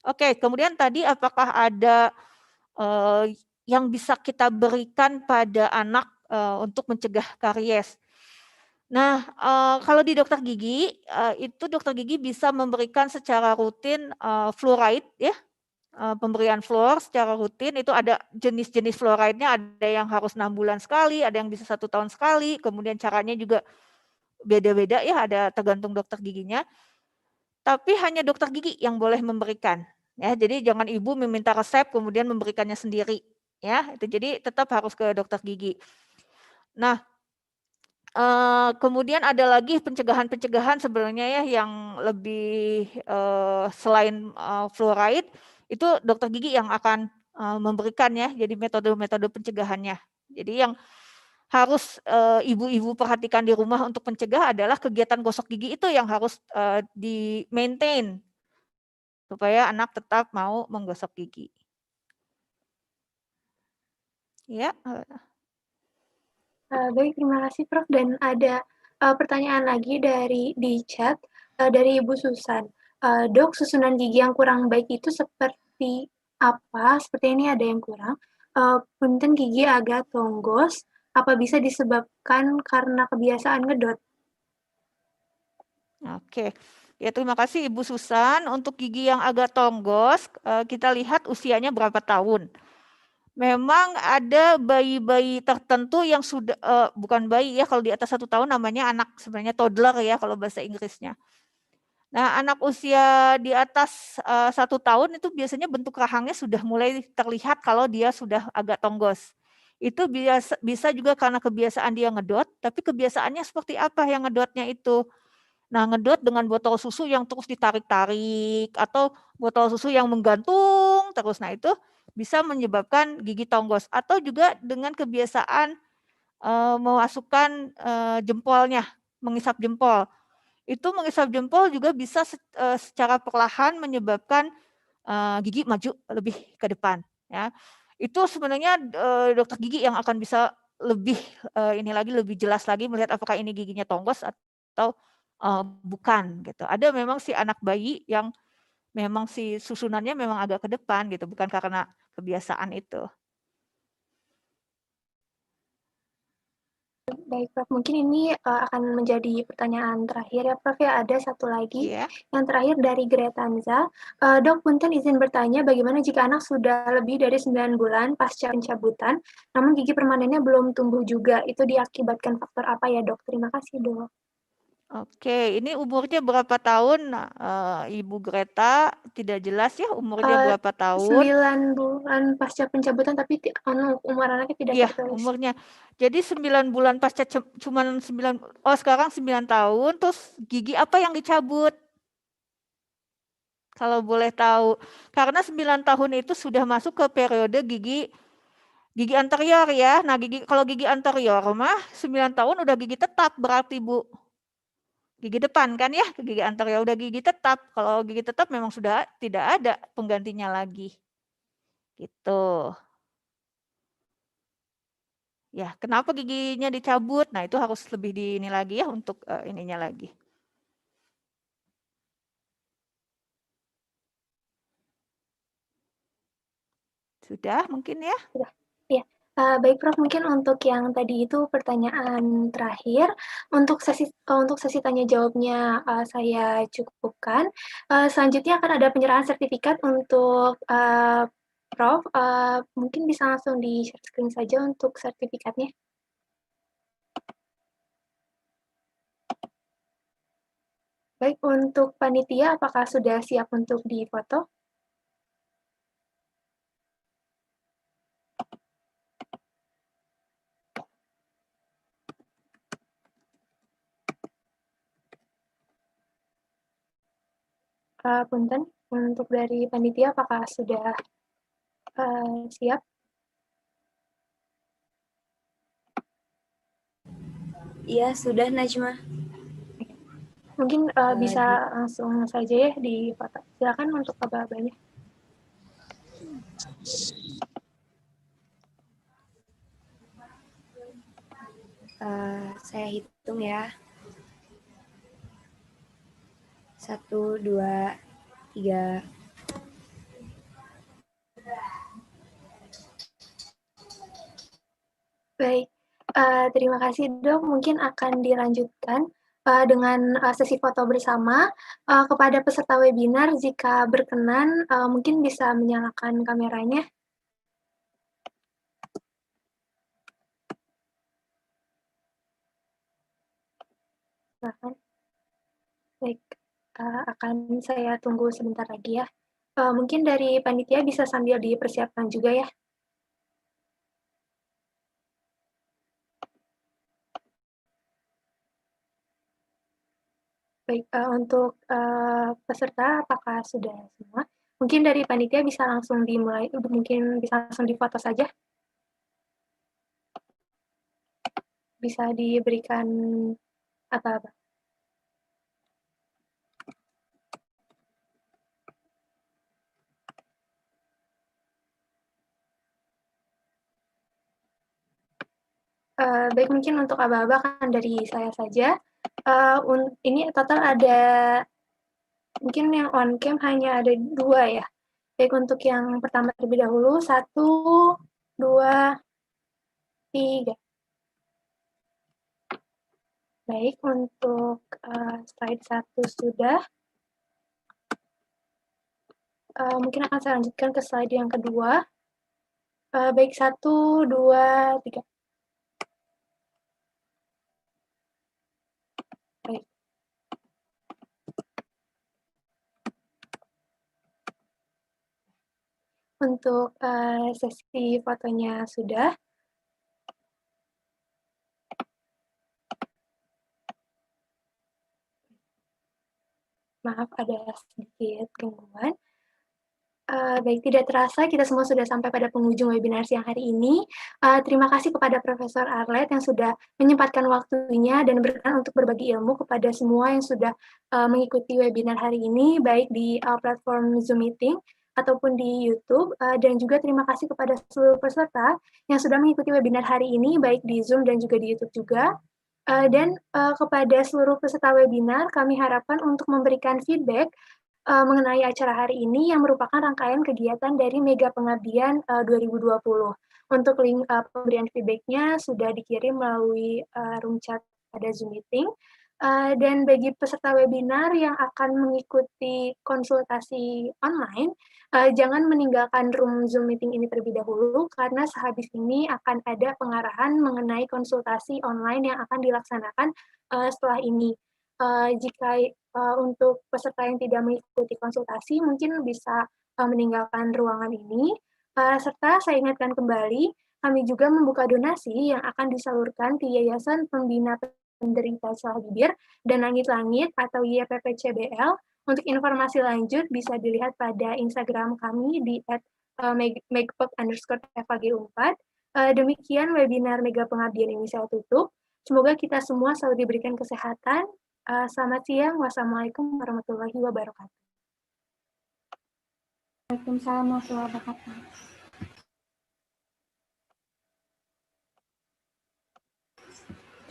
Oke, kemudian tadi apakah ada yang bisa kita berikan pada anak untuk mencegah karies? Nah, kalau di dokter gigi, itu dokter gigi bisa memberikan secara rutin fluoride ya, pemberian fluor secara rutin itu ada jenis-jenis fluoride-nya, ada yang harus 6 bulan sekali, ada yang bisa 1 tahun sekali, kemudian caranya juga beda-beda ya, ada tergantung dokter giginya. Tapi hanya dokter gigi yang boleh memberikan, ya. Jadi jangan ibu meminta resep kemudian memberikannya sendiri, ya. Itu jadi tetap harus ke dokter gigi. Nah, kemudian ada lagi pencegahan-pencegahan sebenarnya ya yang lebih selain fluoride, itu dokter gigi yang akan memberikan ya, jadi metode-metode pencegahannya. Jadi yang harus ibu-ibu perhatikan di rumah untuk mencegah adalah kegiatan gosok gigi itu yang harus di-maintain supaya anak tetap mau menggosok gigi. Ya. Baik, terima kasih Prof. Dan ada pertanyaan lagi di chat dari Ibu Susan. Dok, susunan gigi yang kurang baik itu seperti apa? Seperti ini ada yang kurang. Punten gigi agak tonggos. Apa bisa disebabkan karena kebiasaan ngedot? Oke. Ya, terima kasih Ibu Susan. Untuk gigi yang agak tonggos, kita lihat usianya berapa tahun. Memang ada bayi-bayi tertentu yang sudah bukan bayi ya, kalau di atas 1 tahun namanya anak sebenarnya toddler ya kalau bahasa Inggrisnya. Nah, anak usia di atas 1 tahun itu biasanya bentuk rahangnya sudah mulai terlihat kalau dia sudah agak tonggos. Itu bisa juga karena kebiasaan dia ngedot, tapi kebiasaannya seperti apa yang ngedotnya itu. Nah, ngedot dengan botol susu yang terus ditarik-tarik atau botol susu yang menggantung terus. Nah, itu bisa menyebabkan gigi tonggos atau juga dengan kebiasaan memasukkan jempolnya, mengisap jempol. Itu mengisap jempol juga bisa secara perlahan menyebabkan gigi maju lebih ke depan, ya. Itu sebenarnya dokter gigi yang akan bisa lebih lebih jelas lagi melihat apakah ini giginya tonggos atau bukan gitu. Ada memang si anak bayi yang memang si susunannya memang agak ke depan gitu, bukan karena kebiasaan itu. Baik Prof, mungkin ini akan menjadi pertanyaan terakhir ya Prof ya, ada satu lagi. Iya. Yang terakhir dari Gretanza. Dok, punten izin bertanya bagaimana jika anak sudah lebih dari 9 bulan pasca pencabutan, namun gigi permanennya belum tumbuh juga, itu diakibatkan faktor apa ya Dok? Terima kasih Dok. Oke, ini umurnya berapa tahun, Ibu Greta? Tidak jelas ya umurnya berapa tahun. 9 bulan pasca pencabutan, tapi umur anaknya tidak Iya, tertulis. umurnya. Jadi 9 bulan pasca cuman 9, sekarang 9 tahun, terus gigi apa yang dicabut? Kalau boleh tahu. Karena 9 tahun itu sudah masuk ke periode gigi anterior ya. Nah, kalau gigi anterior mah 9 tahun udah gigi tetap berarti Bu. Gigi depan kan ya, gigi anterior udah gigi tetap. Kalau gigi tetap memang sudah tidak ada penggantinya lagi. Gitu. Ya, kenapa giginya dicabut? Nah, itu harus lebih di ini lagi ya untuk ininya lagi. Sudah mungkin ya? Sudah. Ya. Baik Prof, mungkin untuk yang tadi itu pertanyaan terakhir, untuk sesi tanya jawabnya saya cukupkan. Selanjutnya akan ada penyerahan sertifikat untuk Prof. Mungkin bisa langsung di-share screen saja untuk sertifikatnya. Baik, untuk panitia apakah sudah siap untuk difoto? Punten, untuk dari panitia apakah sudah siap? Iya, sudah Najma. Mungkin bisa langsung saja ya di foto. Silakan untuk aba-abanya. Saya hitung ya. 1, 2, 3. Baik, terima kasih Dok. Mungkin akan dilanjutkan dengan sesi foto bersama. Kepada peserta webinar, jika berkenan, mungkin bisa menyalakan kameranya. Silakan. Baik, akan saya tunggu sebentar lagi ya. Mungkin dari panitia bisa sambil dipersiapkan juga ya. Baik, untuk peserta apakah sudah semua? Mungkin dari panitia bisa langsung dimulai, mungkin bisa langsung difoto saja. Bisa diberikan apa-apa. Baik, mungkin untuk aba-aba kan dari saya saja. Ini total ada, mungkin yang on cam hanya ada 2 ya. Baik, untuk yang pertama terlebih dahulu, 1, 2, 3. Baik, untuk slide 1 sudah. Mungkin akan saya lanjutkan ke slide yang kedua. Baik, 1, 2, 3. Baik. Untuk sesi fotonya sudah. Maaf ada sedikit gangguan. Baik, tidak terasa kita semua sudah sampai pada penghujung webinar siang hari ini. Terima kasih kepada Profesor Arlet yang sudah menyempatkan waktunya dan berkenan untuk berbagi ilmu kepada semua yang sudah mengikuti webinar hari ini, baik di platform Zoom Meeting ataupun di YouTube. Dan juga terima kasih kepada seluruh peserta yang sudah mengikuti webinar hari ini, baik di Zoom dan juga di YouTube juga. Dan kepada seluruh peserta webinar, kami harapkan untuk memberikan feedback mengenai acara hari ini yang merupakan rangkaian kegiatan dari Mega Pengabdian 2020. Untuk link pemberian feedback-nya sudah dikirim melalui room chat pada Zoom Meeting. Dan bagi peserta webinar yang akan mengikuti konsultasi online, jangan meninggalkan room Zoom Meeting ini terlebih dahulu, karena sehabis ini akan ada pengarahan mengenai konsultasi online yang akan dilaksanakan setelah ini. Jika untuk peserta yang tidak mengikuti konsultasi mungkin bisa meninggalkan ruangan ini. Serta saya ingatkan kembali, kami juga membuka donasi yang akan disalurkan ke Yayasan Pembina Penderita Salah Bibir dan Langit-Langit atau YPPCBL. Untuk informasi lanjut bisa dilihat pada Instagram kami di @megpek_FAG4. Demikian webinar Mega Pengabdian ini saya tutup. Semoga kita semua selalu diberikan kesehatan. Selamat siang. Wassalamualaikum warahmatullahi wabarakatuh. Waalaikumsalam warahmatullahi wabarakatuh.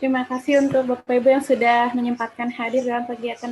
Terima kasih untuk Bapak Ibu yang sudah menyempatkan hadir dalam kegiatan